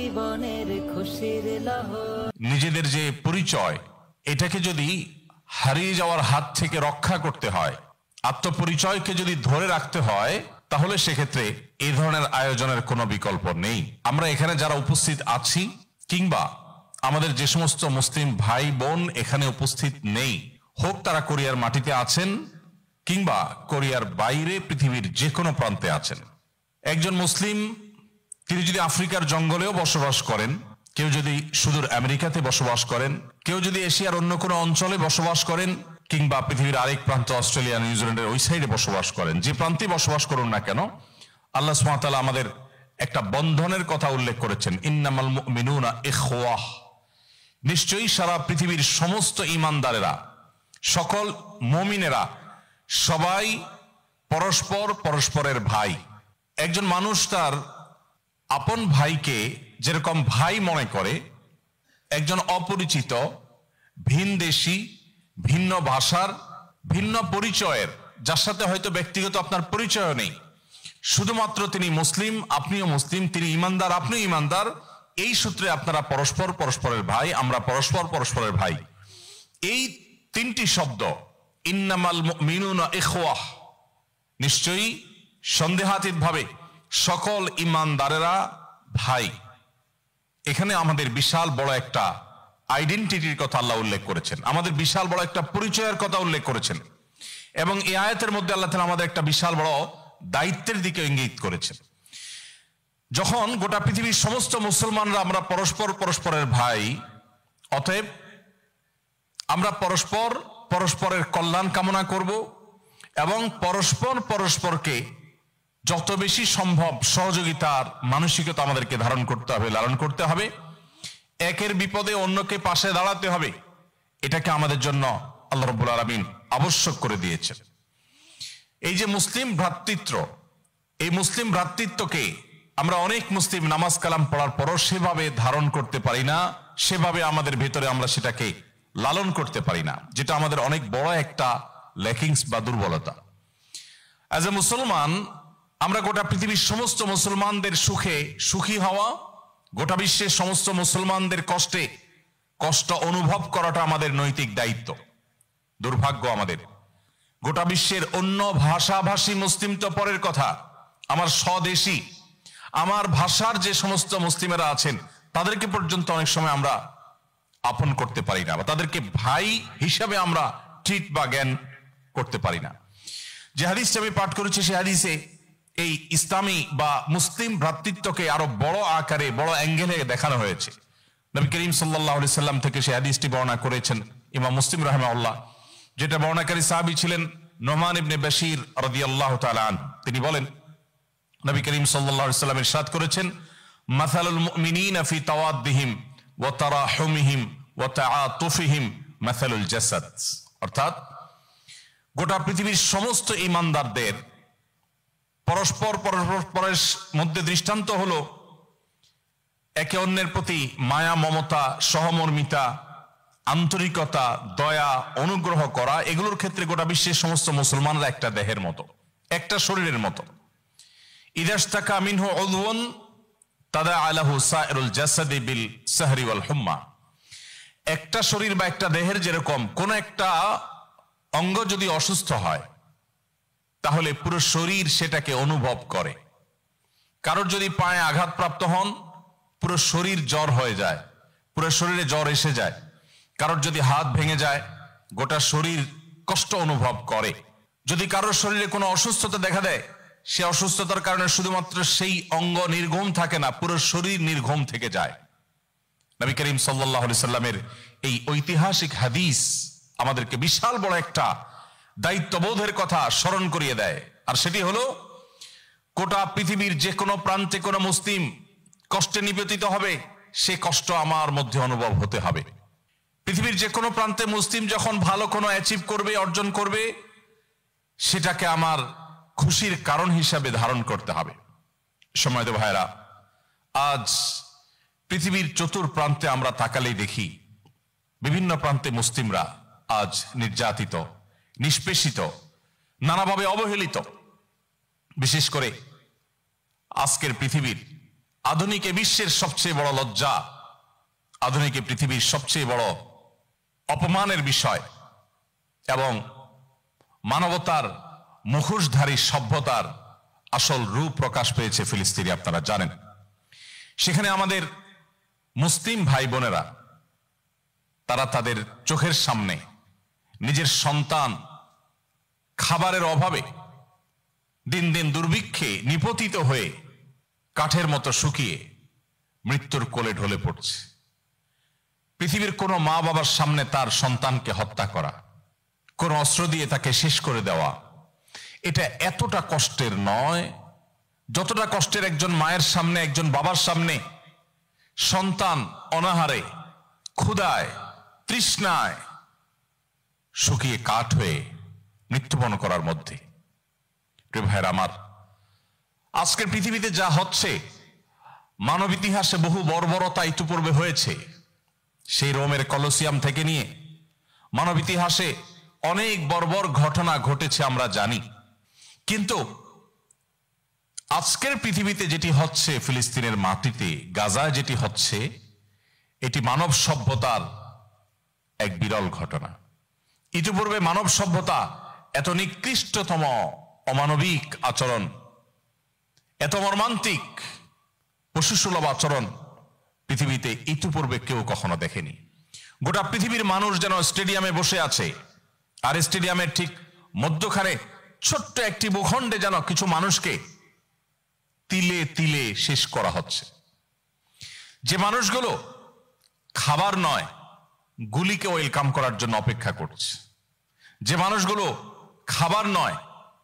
জীবনের খুশির লহর। নিজেদের যে পরিচয়, এটাকে যদি হারিয়ে যাওয়ার হাত থেকে রক্ষা করতে হয়, আত্মপরিচয়কে যদি ধরে রাখতে হয়, তাহলে সেক্ষেত্রে এই ধরনের আয়োজনের কোনো বিকল্প নেই। আমরা এখানে যারা উপস্থিত আছি, কিংবা আমাদের যে সমস্ত মুসলিম ভাই বোন এখানে উপস্থিত নেই, হোক তারা কোরিয়ার মাটিতে আছেন কিংবা কোরিয়ার বাইরে পৃথিবীর যে কোনো প্রান্তে আছেন, একজন মুসলিম তিনি যদি আফ্রিকার জঙ্গলেও বসবাস করেন, কেউ যদি সুদূর আমেরিকাতে বসবাস করেন, কেউ যদি এশিয়ার অন্য কোনো অঞ্চলে বসবাস করেন, কিংবা পৃথিবীর আরেক প্রান্ত অস্ট্রেলিয়া নিউজিল্যান্ডের ওই সাইডে বসবাস করেন, যে প্রান্তে বসবাস করুন না কেন, আল্লাহ সুবহানাহু ওয়া তাআলা আমাদের একটা বন্ধনের কথা উল্লেখ করেছেন, ইন্নামাল মুমিনুনা ইখওয়াহ। নিশ্চয়ই সারা পৃথিবীর সমস্ত ঈমানদারেরা, সকল মুমিনেরা সবাই পরস্পর পরস্পরের ভাই। একজন মানুষ তার আপন ভাইকে যেরকম ভাই মনে করে, একজন অপরিচিত, ভিনদেশী, ভিন্ন ভাষার, ভিন্ন পরিচয়ের, যার সাথে হয়তো ব্যক্তিগত আপনার পরিচয় নেই, শুধুমাত্র তিনি মুসলিম, আপনিও মুসলিম, তিনি ঈমানদার, আপনিও ঈমানদার, এই সূত্রে আপনারা পরস্পর পরস্পরের ভাই, আমরা পরস্পর পরস্পরের ভাই। এই তিনটি শব্দ, ইন্নামাল মুমিনুনা ইখওয়াহ, নিশ্চয়ই সন্দেহাতীত ভাবে সকল ঈমানদারেরা ভাই। এখানে আমাদের বিশাল বড় একটা আইডেন্টিটির কথা আল্লাহ উল্লেখ করেছেন, আমাদের বিশাল বড় একটা পরিচয়ের কথা উল্লেখ করেছেন, এবং এই আয়াতের মধ্যে আল্লাহ তাআলা আমাদের একটা বিশাল বড় দায়িত্বের দিকে ইঙ্গিত করেছেন। যখন গোটা পৃথিবীর সমস্ত মুসলমানরা আমরা পরস্পর পরস্পরের ভাই, অতএব আমরা পরস্পর পরস্পরের কল্যাণ কামনা করব এবং পরস্পর পরস্পরকে যত বেশি সম্ভব সহযোগিতার মানসিকতা আমাদেরকে ধারণ করতে হবে, লালন করতে হবে। একের বিপদে অন্যকে পাশে দাঁড়াতে হবে, এটাকে আমাদের জন্য আল্লাহ রাব্বুল আলামিন আবশ্যক করে দিয়েছেন। এই যে মুসলিম ভ্রাতৃত্ব, এই মুসলিম ভ্রাতৃত্বকে আমরা অনেক মুসলিম নামাজ কালাম পড়ার পরও সেভাবে ধারণ করতে পারি না, সেভাবে আমাদের ভেতরে আমরা সেটাকে লালন করতে পারি না, যেটা আমাদের অনেক বড় একটা ল্যাকিংস বা দুর্বলতা। অ্যাজ এ মুসলমান, আমরা গোটা পৃথিবীর সমস্ত মুসলমানদের সুখে সুখী হওয়া, গোটা বিশ্বের সমস্ত মুসলমানদের কষ্টে কষ্ট অনুভব করাটা আমাদের নৈতিক দায়িত্ব। দুর্ভাগ্য আমাদের, গোটা বিশ্বের অন্য ভাষাভাষী মুসলিম তো পরের কথা, আমার স্বদেশী, আমার ভাষার যে সমস্ত মুসলিমেরা আছেন তাদেরকে পর্যন্ত অনেক সময় আমরা আপন করতে পারি না, বা তাদেরকে ভাই হিসাবে আমরা ট্রিট বা জ্ঞান করতে পারি না। যে হাদিসটা আমি পাঠ করেছি, সে হাদিসে এই ইসলামী বা মুসলিম ভ্রাতৃত্বকে আরো বড় আকারে, বড় অ্যাঙ্গেলে দেখানো হয়েছে। নবী করিম সাল্লাল্লাহু আলাইহি সাল্লাম থেকে সেই হাদিসটি বর্ণনা করেছেন ইমাম মুসলিম রাহিমাহুল্লাহ, যেটা বর্ণনাকারী সাহাবী ছিলেন নোমান ইবনে বাশির রাদিয়াল্লাহু তাআলা আনহু। তিনি বলেন, নবী করিম সাল্লাল্লাহু আলাইহি সাল্লাম ইরশাদ করেছেন, মাসালুল মুমিনিনা ফি তাওয়াদ্দিহিম ওয়া তারাহুমিহিম ওয়া তাআতুফিহিম মাসালুল জাসাদ। অর্থাৎ গোটা পৃথিবীর সমস্ত ঈমানদারদের পরস্পর পরস্পরের মধ্যে দৃষ্টান্ত হলো একে অন্যের প্রতি মায়া, মমতা, সহমর্মিতা, আন্তরিকতা, দয়া, অনুগ্রহ করা। এগুলোর ক্ষেত্রে গোটা বিশ্বের সমস্ত মুসলমানরা একটা দেহের মতো, একটা শরীরের মতো। ইদাশতাকা মিনহু উযওয়ান তাদাআ লাহু সাইরুল জাসাদি বিল সাহরি ওয়াল হুম্মা। একটা শরীর বা একটা দেহের যেরকম কোন একটা অঙ্গ যদি অসুস্থ হয়, তাহলে পুরো শরীর সেটাকে অনুভব করে। কারোর যদি পায়ে আঘাতপ্রাপ্ত হন, পুরো শরীর জ্বর হয়ে যায়, পুরো শরীরে জ্বর এসে যায়। কারোর যদি হাত ভেঙে যায়, গোটা শরীর কষ্ট অনুভব করে। যদি কারোর শরীরে কোনো অসুস্থতা দেখা দেয়, সে অসুস্থতার কারণে শুধুমাত্র সেই অঙ্গ নির্ঘুম থাকে না, পুরো শরীর নির্ঘুম থেকে যায়। নবী করিম সাল্লাল্লাহু আলাইহি সাল্লামের এই ঐতিহাসিক হাদিস আমাদেরকে বিশাল বড় একটা দায়িত্ববোধের কথা স্মরণ করিয়ে দেয়। আর সেটি হলো, গোটা পৃথিবীর যে কোনো প্রান্তে কোনো মুসলিম কষ্টে নিপতিত হবে, সে কষ্ট আমার মধ্যে অনুভব হতে হবে। পৃথিবীর যে কোনো প্রান্তে মুসলিম যখন ভালো কোনো অ্যাচিভ করবে, অর্জন করবে, সেটাকে আমার খুশির কারণ হিসাবে ধারণ করতে হবে। সম্মানিত ভাইরা, আজ পৃথিবীর চতুর্প্রান্তে আমরা তাকালেই দেখি বিভিন্ন প্রান্তে মুসলিমরা আজ নির্যাতিত, নিষ্পেষিত, নানাভাবে অবহেলিত। বিশেষ করে আজকের পৃথিবীর আধুনিক বিশ্বের সবচেয়ে বড় লজ্জা, আধুনিক পৃথিবীর সবচেয়ে বড় অপমানের বিষয় এবং মানবতার মুখোশধারী সভ্যতার আসল রূপ প্রকাশ পেয়েছে ফিলিস্তিনে, আপনারা জানেন। সেখানে আমাদের মুসলিম ভাই বোনেরা তারা তাদের চোখের সামনে নিজের সন্তান খাবারের অভাবে দিন দিন দুর্ভিক্ষে নিপতিত হয়ে কাঠের মতো শুকিয়ে মৃত্যুর কোলে ঢলে পড়ছে। পৃথিবীর কোনো মা বাবার সামনে তার সন্তানকে হত্যা করা, কোন অস্ত্র দিয়ে তাকে শেষ করে দেওয়া, এটা এতটা কষ্টের নয় যতটা কষ্টের একজন মায়ের সামনে, একজন বাবার সামনে সন্তান অনাহারে, ক্ষুধায়, তৃষ্ণায় শুকিয়ে কাঠ হয়ে মৃত্যুবরণ করার মধ্যে। প্রিয় ভাইয়েরা আমার, আজকের পৃথিবীতে যা হচ্ছে, মানব ইতিহাসে বহু বর্বরতা ইতিপূর্বে হয়েছে। সেই রোমের কলোসিয়াম থেকে নিয়ে মানব ইতিহাসে অনেক বর্বর ঘটনা ঘটেছে, আমরা জানি। কিন্তু আজকের পৃথিবীতে যেটি হচ্ছে, ফিলিস্তিনের মাটিতে গাজায় যেটি হচ্ছে, এটি মানব সভ্যতার এক বিরল ঘটনা। ইতিপূর্বে মানব সভ্যতা এত নিকৃষ্টতম অমানবিক আচরণ, এত মর্মান্তিক পশুসুলভ আচরণ পৃথিবীতে ইতিপূর্বে কেউ কখনো দেখেনি। গোটা পৃথিবীর মানুষ যেন স্টেডিয়ামে বসে আছে, আর স্টেডিয়ামের ঠিক মধ্যখানে ছোট্ট একটি ভূখণ্ডে যেন কিছু মানুষকে তিলে তিলে শেষ করা হচ্ছে। যে মানুষগুলো খাবার নয়, গুলিকে ওয়েলকাম করার জন্য অপেক্ষা করছে। যে মানুষগুলো খাবার নয়,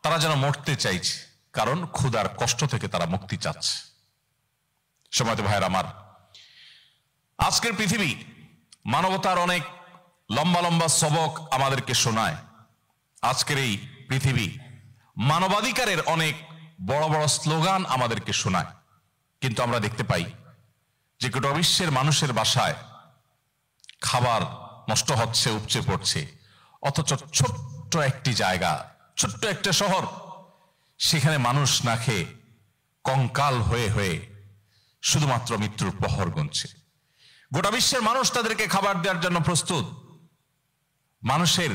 তারা যেন মরতে চাইছে, কারণ ক্ষুধার কষ্ট থেকে তারা মুক্তি চাচ্ছে। সময়ত ভাইয়ের আমার, আজকের পৃথিবী মানবতার অনেক লম্বা লম্বা সবক আমাদেরকে শোনায়। আজকের এই পৃথিবী মানবাধিকারের অনেক বড় বড় স্লোগান আমাদেরকে শোনায়। কিন্তু আমরা দেখতে পাই যে গোটা বিশ্বের মানুষের বাসায় খাবার নষ্ট হচ্ছে, উপচে পড়ছে, অথচ ছোট্ট একটি জায়গা, ছোট্ট একটা শহর, সেখানে মানুষ না খেয়ে কঙ্কাল হয়ে হয়ে শুধুমাত্র মৃত্যুর প্রহর গুনছে। গোটা বিশ্বের মানুষ তাদেরকে খাবার দেওয়ার জন্য প্রস্তুত। মানুষের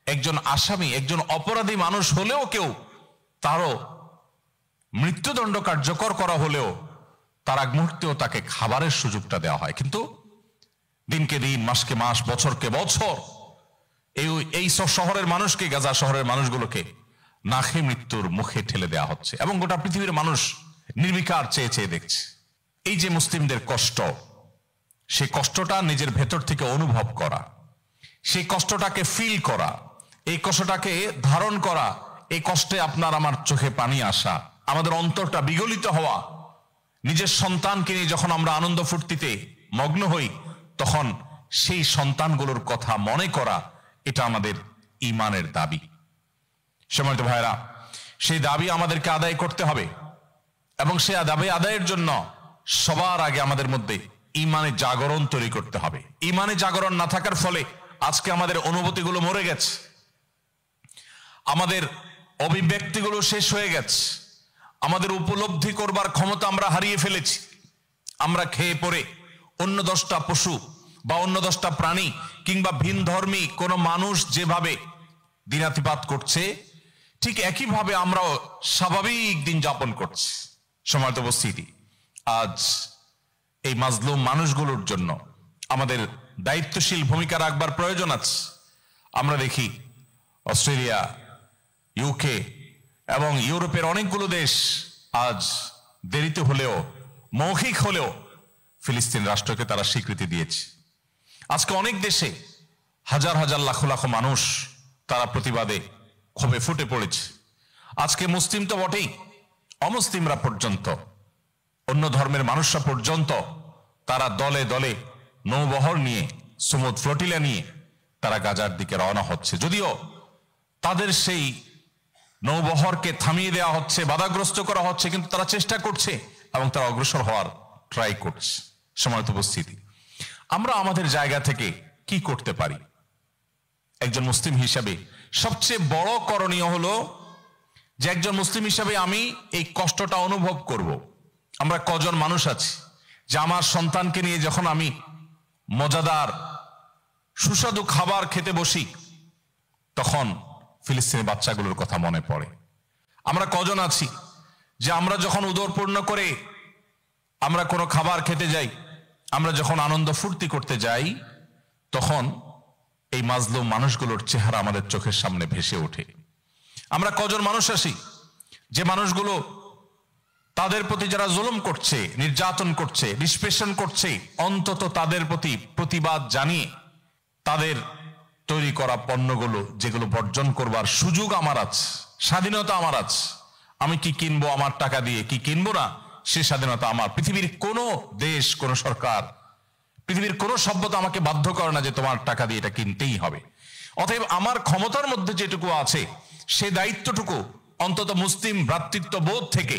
একজন আসামি, একজন অপরাধী মানুষ হলেও কেউ, তারও মৃত্যুদণ্ড কার্যকর করা হলেও তার আগ মুহূর্তেও তাকে খাবারের সুযোগটা দেওয়া হয়। কিন্তু দিনকে দিন, মাসকে মাস, বছরকে বছর এই শহরের মানুষকে, গাজা শহরের মানুষগুলোকে না খেয়ে মৃত্যুর মুখে ঠেলে দেওয়া হচ্ছে এবং গোটা পৃথিবীর মানুষ নির্বিকার চেয়ে চেয়ে দেখছে। এই যে মুসলিমদের কষ্ট, সেই কষ্টটা নিজের ভেতর থেকে অনুভব করা, সেই কষ্টটাকে ফিল করা, এই কষ্টটাকে ধারণ করা, এই কষ্টে আপনার আমার চোখে পানি আসা, আমাদের অন্তরটা বিগলিত হওয়া, নিজের সন্তানকে নিয়ে যখন আমরা আনন্দ ফুর্তিতে মগ্ন হই, তখন সেই সন্তানগুলোর কথা মনে করা, এটা আমাদের ঈমানের দাবি। সম্মানিত ভাইরা, সেই দাবি আমাদেরকে আদায় করতে হবে এবং সেই দাবি আদায়ের জন্য সবার আগে আমাদের মধ্যে ঈমানের জাগরণ তৈরি করতে হবে। ঈমানের জাগরণ না থাকার ফলে আজকে আমাদের অনুভূতিগুলো মরে গেছে, আমাদের অভিব্যক্তিগুলো শেষ হয়ে গেছে, আমাদের উপলব্ধি করবার ক্ষমতা আমরা হারিয়ে ফেলেছি। আমরা খেয়ে পরে অন্য 10টা পশু বা অন্য 10টা প্রাণী কিংবা ভিন ধর্মী কোনো মানুষ যেভাবে দিনাতিপাত করছে, ঠিক একইভাবে আমরাও স্বাভাবিক দিন যাপন করছি। সম্মানিত উপস্থিতি, আজ এই মাজলুম মানুষগুলোর জন্য আমাদের দায়িত্বশীল ভূমিকা রাখবার প্রয়োজন আছে। আমরা দেখি অস্ট্রেলিয়া, ইউকে এবং ইউরোপের অনেকগুলো দেশ আজ দেরিতে হলেও, মৌখিক হলেও ফিলিস্তিন রাষ্ট্রকে তারা স্বীকৃতি দিয়েছে। আজকে অনেক দেশে হাজার হাজার লাখ লাখ মানুষ তারা প্রতিবাদে ক্ষোভে ফুটে পড়েছে। আজকে মুসলিম তো বটেই, অমুসলিমরা পর্যন্ত, অন্য ধর্মের মানুষরা পর্যন্ত তারা দলে দলে নৌবহর নিয়ে, সমুদ ফ্লোটিলা নিয়ে তারা গাজার দিকে রওনা হচ্ছে। যদিও তাদের সেই নৌবহরকে থামিয়ে দেওয়া হচ্ছে, বাধাগ্রস্ত করা হচ্ছে, কিন্তু তারা চেষ্টা করছে এবং তারা অগ্রসর হওয়ার ট্রাই করছে। সম্মানিত উপস্থিতি, আমরা আমাদের জায়গা থেকে কি করতে পারি? একজন মুসলিম হিসাবে সবচেয়ে বড় করণীয় হলো যে একজন মুসলিম হিসাবে আমি এই কষ্টটা অনুভব করব, আমরা কজন মানুষ আছি যে আমার সন্তানকে নিয়ে যখন আমি মজাদার সুস্বাদু খাবার খেতে বসি তখন ফিলিস্তিনের বাচ্চাগুলোর কথা মনে পড়ে? আমরা কজন আছি যে আমরা যখন উদরপূর্ণ করে আমরা কোনো খাবার খেতে যাই, আমরা যখন আনন্দ ফুর্তি করতে যাই, তখন এই মাজলুম মানুষগুলোর চেহারা আমাদের চোখের সামনে ভেসে ওঠে? আমরা কজন মানুষ আছি যে মানুষগুলো তাদের প্রতি যারা জুলুম করছে, নির্যাতন করছে, নিষ্পেষণ করছে, অন্তত তাদের প্রতি প্রতিবাদ জানিয়ে তাদের তৈরি করা পণ্যগুলো যেগুলো বর্জন করবার সুযোগ আমার আছে, স্বাধীনতা আমার আছে, আমি কি কিনবো আমার টাকা দিয়ে, কি কিনবো না সে স্বাধীনতা আমার। পৃথিবীর কোনো দেশ, কোনো সরকার, পৃথিবীর কোনো সভ্যতা আমাকে বাধ্য করে না যে তোমার টাকা দিয়ে এটা কিনতেই হবে। অতএব আমার ক্ষমতার মধ্যে যেটুকু আছে সে দায়িত্বটুকু অন্তত মুসলিম ভ্রাতৃত্ব বোধ থেকে,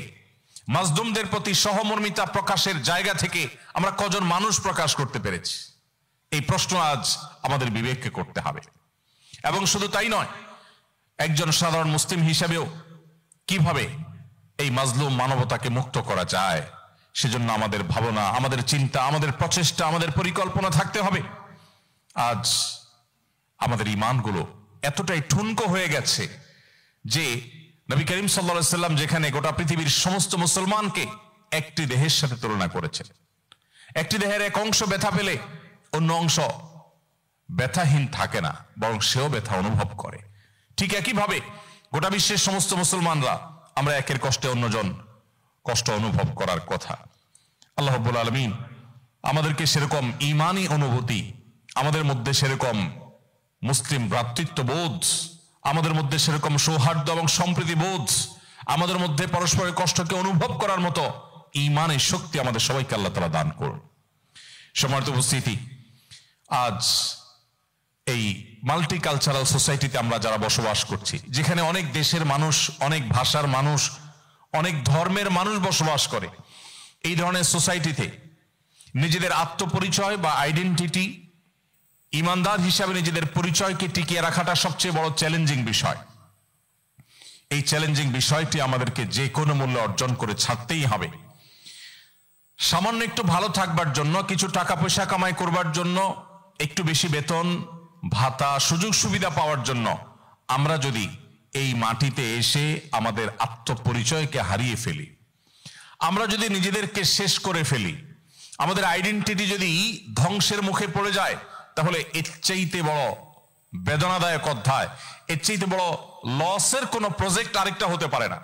মাজলুমদের প্রতি সহমর্মিতা প্রকাশের জায়গা থেকে আমরা কজন মানুষ প্রকাশ করতে পেরেছি? এই প্রশ্ন আজ আমাদের বিবেককে করতে হবে। এবং শুধু তাই নয়, একজন সাধারণ মুসলিম হিসেবেও কিভাবে এই মাজলুম মানবতাকে মুক্ত করা যায় সেজন্য আমাদের ভাবনা, আমাদের চিন্তা, আমাদের প্রচেষ্টা, আমাদের পরিকল্পনা থাকতে হবে। আজ আমাদের ঈমানগুলো এতটাই ঠুনকো হয়ে গেছে যে নবী করিম সাল্লাল্লাহু আলাইহি সাল্লাম যেখানে গোটা পৃথিবীর সমস্ত মুসলমানকে একটি দেহের সাথে তুলনা করেছেন, একটি দেহের এক অংশ ব্যথা পেলে অন্য অংশ ব্যথাহীন থাকে না, বরং সেও ব্যথা অনুভব করে। ঠিক একইভাবে গোটা বিশ্বের সমস্ত মুসলমানরা আমরা একের কষ্টে অন্যজন কষ্ট অনুভব করার কথা। আল্লাহ রাব্বুল আলামিন আমাদেরকে সেরকম ঈমানি অনুভূতি, আমাদের মধ্যে সেরকম মুসলিম ভ্রাতৃত্ববোধ, আমাদের মধ্যে সেরকম সৌহার্দ্য এবং সম্প্রীতি বোধ, আমাদের মধ্যে পরস্পরের কষ্টকে অনুভব করার মতো ঈমানের শক্তি আমাদের সবাইকে আল্লাহ তাআলা দান করুন। সম্মানিত উপস্থিতি, আজ এই মাল্টিকালচারাল সোসাইটিতে আমরা যারা বসবাস করছি, যেখানে অনেক দেশের মানুষ, অনেক ভাষার মানুষ, অনেক ধর্মের মানুষ বসবাস করে, এই ধরনের সোসাইটিতে নিজেদের আত্মপরিচয় বা আইডেন্টিটি, ইমানদার হিসাবে নিজেদের পরিচয়কে টিকিয়ে রাখাটা সবচেয়ে বড় চ্যালেঞ্জিং বিষয়। এই চ্যালেঞ্জিং বিষয়টি আমাদেরকে যে কোনো মূল্যে অর্জন করে ছাড়তেই হবে। সামান্য একটু ভালো থাকবার জন্য, কিছু টাকা পয়সা কামাই করবার জন্য, একটু বেশি বেতন, ভাতা, সুযোগ সুবিধা পাওয়ার জন্য আমরা যদি এই মাটিতে এসে আমাদের আত্মপরিচয়কে হারিয়ে ফেলি, আমরা যদি নিজেদেরকে শেষ করে ফেলি, আমাদের আইডেন্টিটি যদি ধ্বংসের মুখে পড়ে যায়, তাহলে এর চাইতে বড় বেদনাদায়ক অধ্যায়, এর চাইতে বড় লসের কোনো প্রজেক্ট আরেকটা হতে পারে না।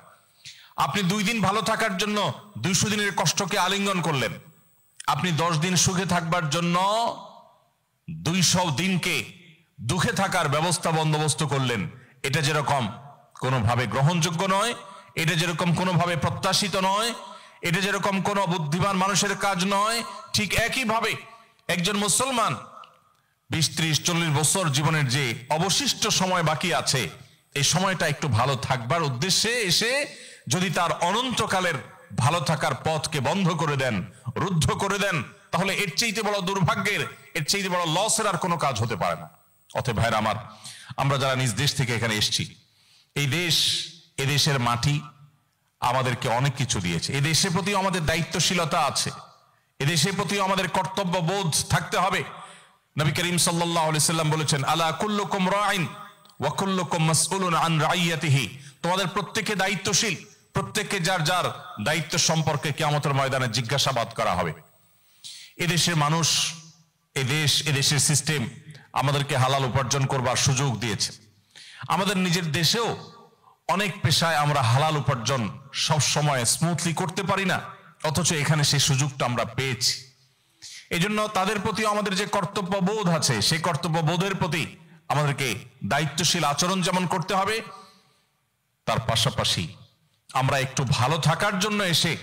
আপনি 2 দিন ভালো থাকার জন্য 200 দিনের কষ্টকে আলিঙ্গন করলেন, আপনি 10 দিন সুখে থাকবার জন্য 200 দিনকে দুঃখে থাকার ব্যবস্থা বন্দোবস্ত করলেন। এটা যেরকম কোনোভাবে গ্রহণযোগ্য নয়, এটা যেরকম কোনোভাবে প্রত্যাশিত নয়, এটা যেরকম কোনো বুদ্ধিমান মানুষের কাজ নয়, ঠিক একইভাবে একজন মুসলমান 20, 30, 40 বছর জীবনের যে অবশিষ্ট সময় বাকি আছে, এই সময়টা একটু ভালো থাকবার উদ্দেশ্যে এসে যদি তার অনন্তকালের ভালো থাকার পথকে বন্ধ করে দেন, রুদ্ধ করে দেন, তাহলে এর চাইতে বড় দুর্ভাগ্যের, এর চাইতে বড় লসের আর কোনো কাজ হতে পারে না। অতএব ভাইরা আমার, আমরা যারা নিজ দেশ থেকে এখানে এসেছি, এই দেশ, এদেশের মাটি আমাদেরকে অনেক কিছু দিয়েছে। এই দেশের প্রতি আমাদের দায়িত্বশীলতা আছে, এদেশের প্রতি আমাদের কর্তব্য বোধ থাকতে হবে। নবী করিম সাল্লাল্লাহু আলাইহি সাল্লাম বলেছেন, আলা কুল্লুকুম রাইন ওয়া কুল্লুকুম মাসউলুন আন রাইয়াতিহি, তোমাদের প্রত্যেকে দায়িত্বশীল, প্রত্যেককে যার যার দায়িত্ব সম্পর্কে কিয়ামতের ময়দানে জিজ্ঞাসাবাদ করা হবে। এদেশের মানুষ, এদেশের সিস্টেম আমাদেরকে হালাল উপার্জন করবার সুযোগ দিয়েছে। আমাদের নিজের দেশেও অনেক পেশায় আমরা হালাল উপার্জন সব সময় স্মুথলি করতে পারি না, অথচ এখানে সেই সুযোগটা আমরা পেয়েছি। এজন্য তাদের প্রতি আমাদের যে কর্তব্য বোধ আছে, সেই কর্তব্য বোধের প্রতি আমাদেরকে দায়িত্বশীল আচরণ যেমন করতে হবে, তার পাশাপাশি আমরা একটু ভালো থাকার জন্য এসে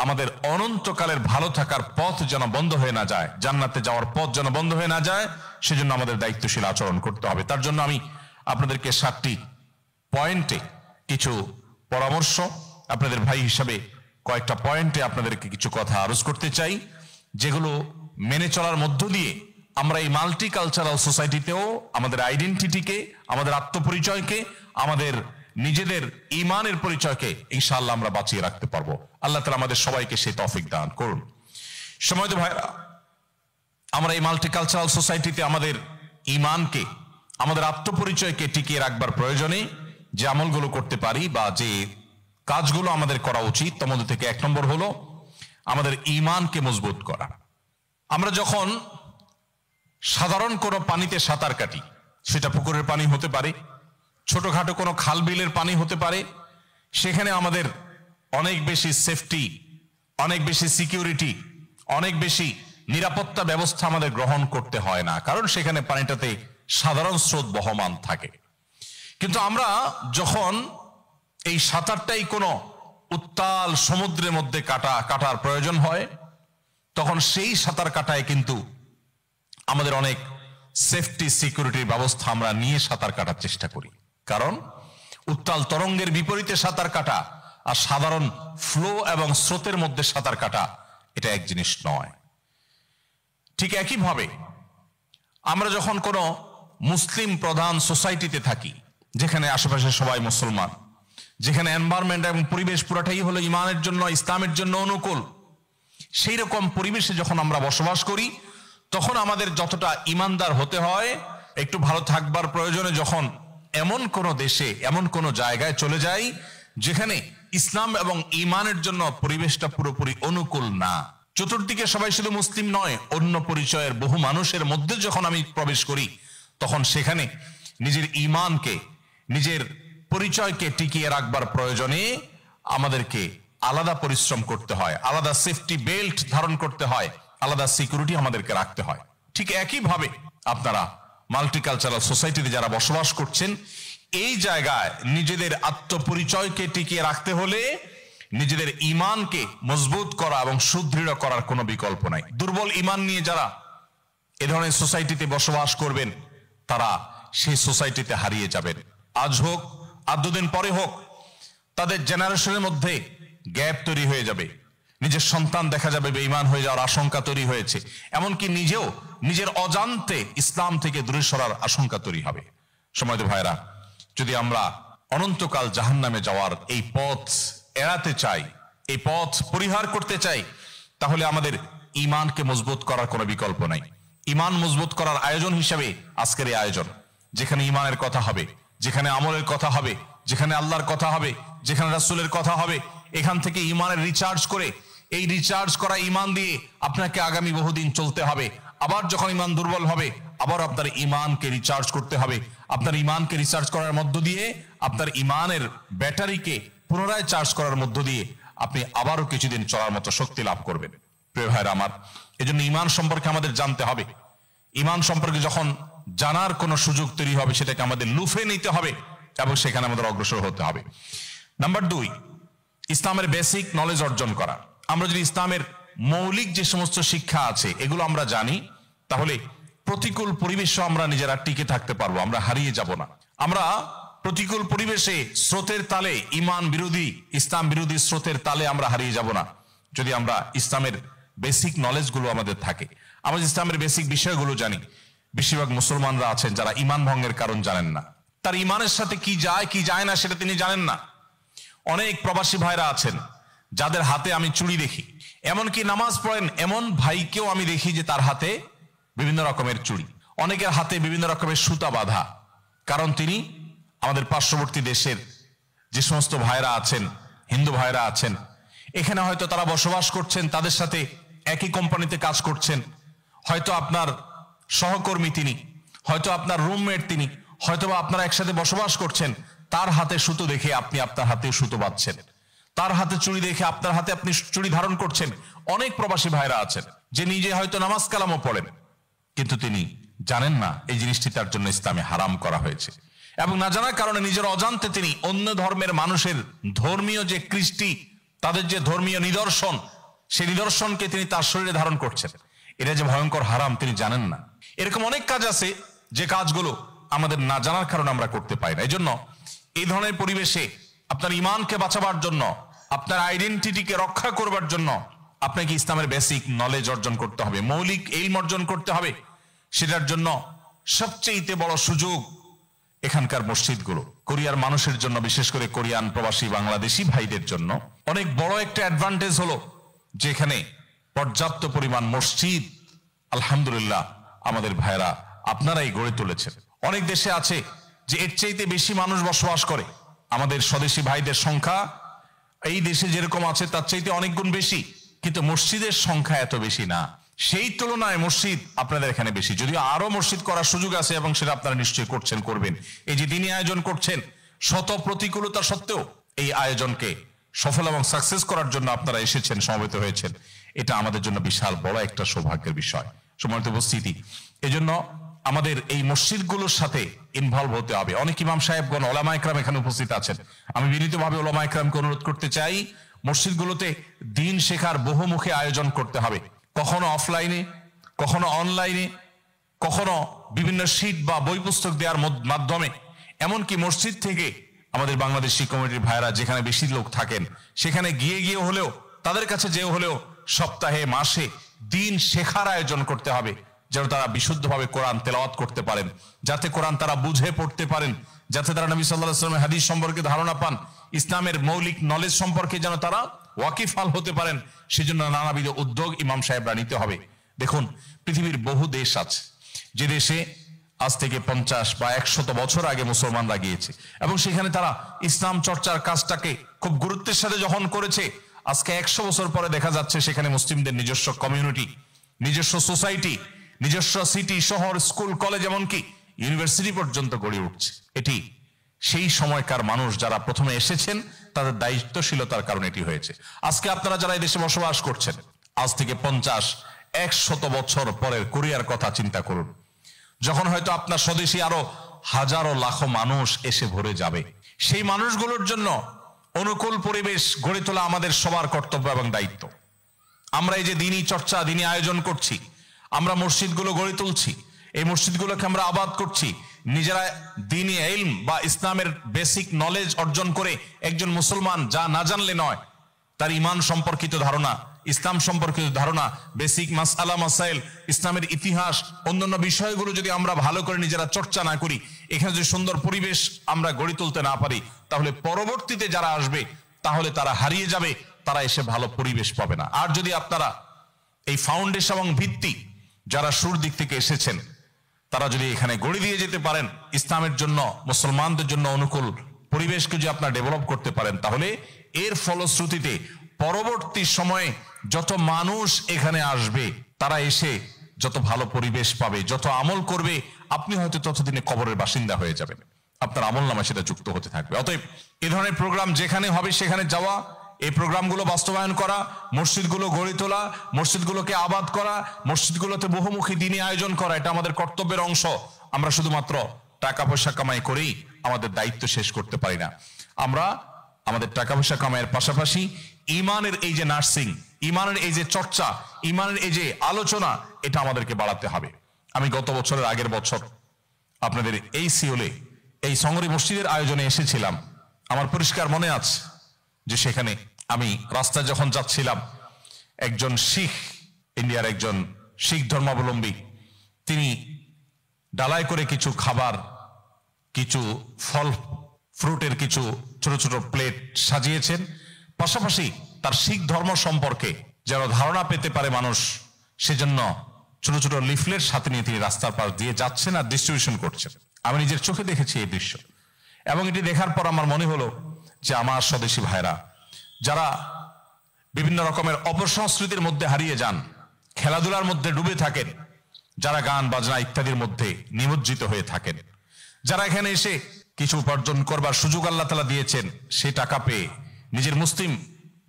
আমাদের অনন্তকালের ভালো থাকার পথ যেন বন্ধ হয়ে না যায়, জান্নাতে যাওয়ার পথ যেন বন্ধ হয়ে না যায়, সেজন্য আমাদের দায়িত্বশীল আচরণ করতে হবে। তার জন্য আমি আপনাদেরকে 7টি পয়েন্টে কিছু পরামর্শ, আপনাদের ভাই হিসাবে কয়েকটা পয়েন্টে আপনাদেরকে কিছু কথা আরজ করতে চাই, যেগুলো মেনে চলার মধ্য দিয়ে আমরা এই মাল্টিকালচারাল সোসাইটিতেও আমাদের আইডেন্টিটিকে, আমাদের আত্মপরিচয়কে, আমাদের নিজেদের ঈমানের পরিচয়কে ইনশাআল্লাহ আমরা বাঁচিয়ে রাখতে পারবো। আল্লাহ তাআলা আমাদের সবাইকে সেই তৌফিক দান করুন। সময়ত ভাইরা, আমরা এই মাল্টিকালচারাল সোসাইটিতে আমাদের ঈমানকে, আমাদের আত্মপরিচয়কে টিকিয়ে রাখবার প্রয়োজনে যে আমলগুলো করতে পারি বা যে কাজগুলো আমাদের করা উচিত, তার মধ্যে থেকে 1 নম্বর হলো আমাদের ঈমানকে মজবুত করা। আমরা যখন সাধারণ কোনো পানিতে সাঁতার কাটি, সেটা পুকুরের পানি হতে পারে, ছোটখাটো কোনো খাল বিলের পানি হতে পারে, সেখানে আমাদের অনেক বেশি সেফটি, অনেক বেশি সিকিউরিটি, অনেক বেশি নিরাপত্তা ব্যবস্থা আমাদের গ্রহণ করতে হয় না, কারণ সেখানে পানিটাতে সাধারণ স্রোত বহমান থাকে। কিন্তু আমরা যখন এই সাঁতারটাই কোনো উত্তাল সমুদ্রের মধ্যে কাটার প্রয়োজন হয়, তখন সেই সাঁতার কাটায় কিন্তু আমাদের অনেক সেফটি সিকিউরিটির ব্যবস্থা আমরা নিয়ে সাঁতার কাটার চেষ্টা করি, কারণ উত্তাল তরঙ্গের বিপরীতে সাঁতার কাটা আর সাধারণ ফ্লো এবং স্রোতের মধ্যে সাঁতার কাটা এটা এক জিনিস নয়। ঠিক একইভাবে আমরা যখন কোনো মুসলিম প্রধান সোসাইটিতে থাকি, যেখানে আশেপাশে সবাই মুসলমান, যেখানে এনভায়রনমেন্ট এবং পরিবেশ পুরাটাই হলো ঈমানের জন্য, ইসলামের জন্য অনুকূল, সেই রকম পরিবেশে যখন আমরা বসবাস করি, তখন আমাদের যতটা ঈমানদার হতে হয়, একটু ভালো থাকবার প্রয়োজনে যখন এমন কোন দেশে, এমন কোন জায়গায় চলে যাই যেখানে ইসলাম এবং ঈমানের জন্য পরিবেশটা পুরোপুরি অনুকূল না, চতুর্দিকে সবাই শুধু মুসলিম নয়, অন্য পরিচয়ের বহু মানুষের মধ্যে যখন আমি প্রবেশ করি, তখন সেখানে নিজের ঈমানকে, নিজের পরিচয়কে টিকিয়ে রাখবার প্রয়োজনে আমাদেরকে আলাদা পরিশ্রম করতে হয়, আলাদা সেফটি বেল্ট ধারণ করতে হয়, আলাদা সিকিউরিটি আমাদেরকে রাখতে হয়। ঠিক একইভাবে আপনারা মাল্টিকালচারাল সোসাইটিতে যারা বসবাস করছেন, এই জায়গায় নিজেদের আত্মপরিচয়কে টিকিয়ে রাখতে হলে নিজেদের ঈমানকে মজবুত করা এবং সুদৃঢ় করার কোনো বিকল্প নাই। দুর্বল ঈমান নিয়ে যারা এ ধরনের সোসাইটিতে বসবাস করবেন, তারা সেই সোসাইটিতে হারিয়ে যাবেন। আজ হোক আর 2 দিন পরে হোক, তাদের জেনারেশনের মধ্যে গ্যাপ তৈরি হয়ে যাবে, নিজের সন্তান দেখা যাবে বেঈমান হয়ে যাওয়ার আশঙ্কা তৈরি হয়েছে, এমনকি নিজেও নিজের অজান্তে ইসলাম থেকে দূরে সরার আশঙ্কা তৈরি হবে। সময়ত ভাইরা, যদি আমরা অনন্তকাল জাহান্নামে যাওয়ার এই পথ এড়াতে চাই, এই পথ পরিহার করতে চাই, তাহলে আমাদের ঈমানকে মজবুত করার কোনো বিকল্প নাই। ঈমান মজবুত করার আয়োজন হিসেবে আজকের এই আয়োজন, যেখানে ঈমানের কথা হবে, যেখানে আমলের কথা হবে, যেখানে আল্লাহর কথা হবে, যেখানে রাসূলের কথা হবে, এখান থেকে ঈমানের রিচার্জ করে, এই রিচার্জ করা ঈমান দিয়ে আপনাকে আগামী বহুদিন চলতে হবে। আবার যখন ঈমান দুর্বল হবে, আবার আপনার ঈমানকে রিচার্জ করতে হবে। আপনার ঈমানকে রিচার্জ করার মধ্য দিয়ে আপনার ঈমানের ব্যাটারিকে পুনরায় চার্জ করার মধ্য দিয়ে আপনি আবারও কিছুদিন চলার মতো শক্তি লাভ করবেন। প্রিয় ভাইরা আমার, এজন্য ঈমান সম্পর্কে আমাদের জানতে হবে। ঈমান সম্পর্কে যখন জানার কোনো সুযোগ তৈরি হবে, সেটাকে আমাদের লুফে নিতে হবে এবং সেখানে আমাদের অগ্রসর হতে হবে। নাম্বার 2, ইসলামের বেসিক নলেজ অর্জন করা। আমরা যদি ইসলামের মৌলিক যে সমস্ত শিক্ষা আছে এগুলো আমরা জানি, তাহলে প্রতিকূল পরিবেশে আমরা নিজেরা টিকে থাকতে পারবো, আমরা হারিয়ে যাব না। আমরা প্রতিকূল পরিবেশে স্রোতের তালে, ঈমান বিরোধী, ইসলাম বিরোধী স্রোতের তালে আমরা হারিয়ে যাব না, যদি আমরা ইসলামের বেসিক নলেজ গুলো আমাদের থাকে। আমরা ইসলামের বেসিক বিষয়গুলো জানি। বেশিরভাগ মুসলমানরা আছেন যারা ঈমান ভঙ্গের কারণ জানেন না, তার ঈমানের সাথে কি যায় কি যায় না সেটা তিনি জানেন না। অনেক প্রবাসী ভাইরা আছেন যাদের হাতে আমি চুড়ি দেখি, এমনকি নামাজ পড়েন এমন ভাইকেও আমি দেখি যে তার হাতে বিভিন্ন রকমের চুড়ি, অনেকের হাতে বিভিন্ন রকমের সুতা বাঁধা, কারণ তিনি আমাদের পার্শ্ববর্তী দেশের যে সমস্ত ভাইরা আছেন, হিন্দু ভাইরা আছেন, এখানে হয়তো তারা বসবাস করছেন, তাদের সাথে একই কোম্পানিতে কাজ করছেন, হয়তো আপনার সহকর্মী তিনি, হয়তো আপনার রুমমেট তিনি, হয়তো বা আপনারা একসাথে বসবাস করছেন, তার হাতে সুতো দেখে আপনি আপনার হাতে সুতো বাঁধছেন, তার হাতে চুড়ি দেখে আপনার হাতে আপনি চুড়ি ধারণ করছেন। অনেক প্রবাসী ভাইরা আছেন যে নিজে হয়তো নামাজ কালামও পড়েন, কিন্তু তিনি জানেন না এই জিনিসটি তার জন্য ইসলামে হারাম করা হয়েছে, এবং না জানার কারণে নিজের অজান্তে তিনি অন্য ধর্মের মানুষের ধর্মীয় যে কৃষ্টি, তাদের যে ধর্মীয় নিদর্শন, সেই নিদর্শনকে তিনি তার শরীরে ধারণ করছেন। এটা যে ভয়ঙ্কর হারাম তিনি জানেন না। এরকম অনেক কাজ আছে যে কাজগুলো আমাদের না জানার কারণে আমরা করতে পারি না। এই জন্য এই ধরনের পরিবেশে আপনার ঈমানকে বাঁচাবার জন্য, আপনার আইডেন্টিটিকে রক্ষা করবার জন্য আপনাকে ইসলামের বেসিক নলেজ অর্জন করতে হবে, মৌলিক ইলম অর্জন করতে হবে। সেটার জন্য সবচেয়ে বড় সুযোগ এখানকার মসজিদগুলো। কোরিয়ার মানুষের জন্য, বিশেষ করে কোরিয়ান প্রবাসী বাংলাদেশি ভাইদের জন্য অনেক বড় একটা অ্যাডভান্টেজ হলো যেখানে পর্যাপ্ত পরিমাণ মসজিদ আলহামদুলিল্লাহ আমাদের ভাইরা আপনারাই গড়ে তুলেছেন। অনেক দেশে আছে যে এর চাইতে বেশি মানুষ বসবাস করে। আমাদের স্বদেশী ভাইদের সংখ্যা এই দেশে যেরকম আছে তার চাইতে অনেক গুণ বেশি, কিন্তু মসজিদের সংখ্যা এত বেশি না। সেই তুলনায় মসজিদ আপনাদের এখানে বেশি, যদিও আরো মসজিদ করার সুযোগ আছে এবং সেটা আপনারা নিশ্চয়ই করছেন, করবেন। এই যে দিনই আয়োজন করছেন, শত প্রতিকূলতা সত্ত্বেও এই আয়োজনকে সফল এবং সাকসেস করার জন্য আপনারা এসেছেন, সমবেত হয়েছেন, এটা আমাদের জন্য বিশাল বড় একটা সৌভাগ্যের বিষয়। সম্মানিত উপস্থিতি, এজন্য আমাদের এই মসজিদগুলোর সাথে ইনভলভ হতে হবে। অনেক ইমাম সাহেবগণ, ওলামা ইকরাম এখানে উপস্থিত আছেন। আমি বিনীতভাবে ওলামা ইকরামকে অনুরোধ করতে চাই, মসজিদগুলোতে দিন শেখার বহুমুখী আয়োজন করতে হবে। কখনো অফলাইনে, কখনো অনলাইনে, কখনো বিভিন্ন শীট বা বই পুস্তক দেওয়ার মাধ্যমে, এমনকি মসজিদ থেকে আমাদের বাংলাদেশি কমিটির ভাইরা যেখানে বেশি লোক থাকেন সেখানে গিয়ে হলেও, তাদের কাছে যেও হলেও সপ্তাহে মাসে দিন শেখার আয়োজন করতে হবে, যেন তারা বিশুদ্ধভাবে কোরআন তেলাওয়াত করতে পারেন, যাতে কোরআন তারা বুঝে পড়তে পারেন, যাতে তারা নবী সাল্লাল্লাহু আলাইহি ওয়াসাল্লামের হাদিস সম্পর্কে ধারণা পান, ইসলামের মৌলিক নলেজ সম্পর্কে যেন তারা ওয়াকিফাল হতে পারেন। সেজন্য নানাবিধ উদ্যোগ ইমাম সাহেবরা নিতে হবে। দেখুন, পৃথিবীর বহু দেশ আছে যে দেশে আজ থেকে 50 বা 100 বছর আগে মুসলমানরা গিয়েছে এবং সেখানে তারা ইসলাম চর্চার কাজটাকে খুব গুরুত্বের সাথে যখন করেছে, আজকে 100 বছর পরে দেখা যাচ্ছে সেখানে মুসলিমদের নিজস্ব কমিউনিটি, নিজস্ব সোসাইটি, নিজস্ব সিটি, শহর, স্কুল, কলেজ, এমনকি ইউনিভার্সিটি পর্যন্ত গড়ে উঠছে। এটি সেই সময়কার মানুষ যারা প্রথমে এসেছেন তাদের দায়িত্বশীলতার কারণে এটি হয়েছে। আজকে আপনারা যারা এই দেশে বসবাস করছেন, আজ থেকে 50-100 বছর পরের কোরিয়ার কথা চিন্তা করুন, যখন হয়তো আপনার স্বদেশী আরো হাজারো লাখো মানুষ এসে ভরে যাবে। সেই মানুষগুলোর জন্য অনুকূল পরিবেশ গড়ে তোলা আমাদের সবার কর্তব্য এবং দায়িত্ব। আমরা এই যে দিনী চর্চা, দিনী আয়োজন করছি, আমরা মসজিদগুলো গড়ে তুলছি, এই মসজিদগুলোকে আমরা আবাদ করছি, নিজেরা দিনী ইলম বা ইসলামের বেসিক নলেজ অর্জন করে একজন মুসলমান যা না জানলে নয়, তার ঈমান সম্পর্কিত ধারণা, ইসলাম সম্পর্কিত ধারণা, বেসিক মাসআলা মাসাইল, ইসলামের ইতিহাস, অন্যান্য বিষয়গুলো যদি আমরা ভালো করে নিজেরা চর্চা না করি, এখানে যদি সুন্দর পরিবেশ আমরা গড়ে তুলতে না পারি, তাহলে পরবর্তীতে যারা আসবে তাহলে তারা হারিয়ে যাবে, তারা এসে ভালো পরিবেশ পাবে না। আর যদি আপনারা এই ফাউন্ডেশন এবং ভিত্তি যারা শুরুর দিক থেকে এসেছেন তারা যদি এখানে গড়ে দিয়ে যেতে পারেন, ইসলামের জন্য, মুসলমানদের জন্য অনুকূল পরিবেশকে যদি আপনারা ডেভেলপ করতে পারেন, তাহলে এর ফলশ্রুতিতে পরবর্তী সময়ে যত মানুষ এখানে আসবে তারা এসে যত ভালো পরিবেশ পাবে, যত আমল করবে, আপনি হয়তো ততদিনে কবরের বাসিন্দা হয়ে যাবেন, আপনার আমল নামায় সেটা যুক্ত হতে থাকবে। অতএব এ ধরনের প্রোগ্রাম যেখানে হবে সেখানে যাওয়া, এই প্রোগ্রামগুলো বাস্তবায়ন করা, মসজিদগুলো গড়ে তোলা, মসজিদগুলোকে আবাদ করা, মসজিদগুলোতে বহুমুখী দিনী আয়োজন করা, এটা আমাদের কর্তব্যের অংশ। আমরা শুধুমাত্র টাকা পয়সা কামাই করেই আমাদের দায়িত্ব শেষ করতে পারি না। আমরা আমাদের টাকা পয়সা কামাইয়ের পাশাপাশি ইমানের এই যে নার্সিং, ইমানের এই যে চর্চা, ইমানের এই যে আলোচনা, এটা আমাদেরকে বাড়াতে হবে। আমি গত বছরের আগের বছর আপনাদের এই সিওলে এই সংগরি মসজিদের আয়োজনে এসেছিলাম। আমার পরিষ্কার মনে আছে যে সেখানে আমি রাস্তায় যখন যাচ্ছিলাম, একজন শিখ, ইন্ডিয়ার একজন শিখ ধর্মাবলম্বী, তিনি ডালায় করে কিছু খাবার, কিছু ফল ফ্রুটের কিছু ছোট ছোট প্লেট সাজিয়েছেন। পাশাপাশি তার শিখ ধর্ম সম্পর্কে যেন ধারণা পেতে পারে মানুষ, সেজন্য ছোট ছোট লিফলেট সাথে নিয়ে তিনি রাস্তার পাশ দিয়ে যাচ্ছেন আর ডিস্ট্রিবিউশন করছেন। আমি নিজের চোখে দেখেছি এই দৃশ্য, এবং এটি দেখার পর আমার মনে হলো যে আমার স্বদেশী ভাইরা যারা বিভিন্ন রকমের অপসংস্কৃতির মধ্যে হারিয়ে যান, খেলাধুলার মধ্যে ডুবে থাকেন, যারা গান বাজনা ইত্যাদির মধ্যে নিমজ্জিত হয়ে থাকেন, যারা এখানে এসে কিছু উপার্জন করবার সুযোগ আল্লাহ তাআলা দিয়েছেন, সেই টাকা পেয়ে নিজের মুসলিম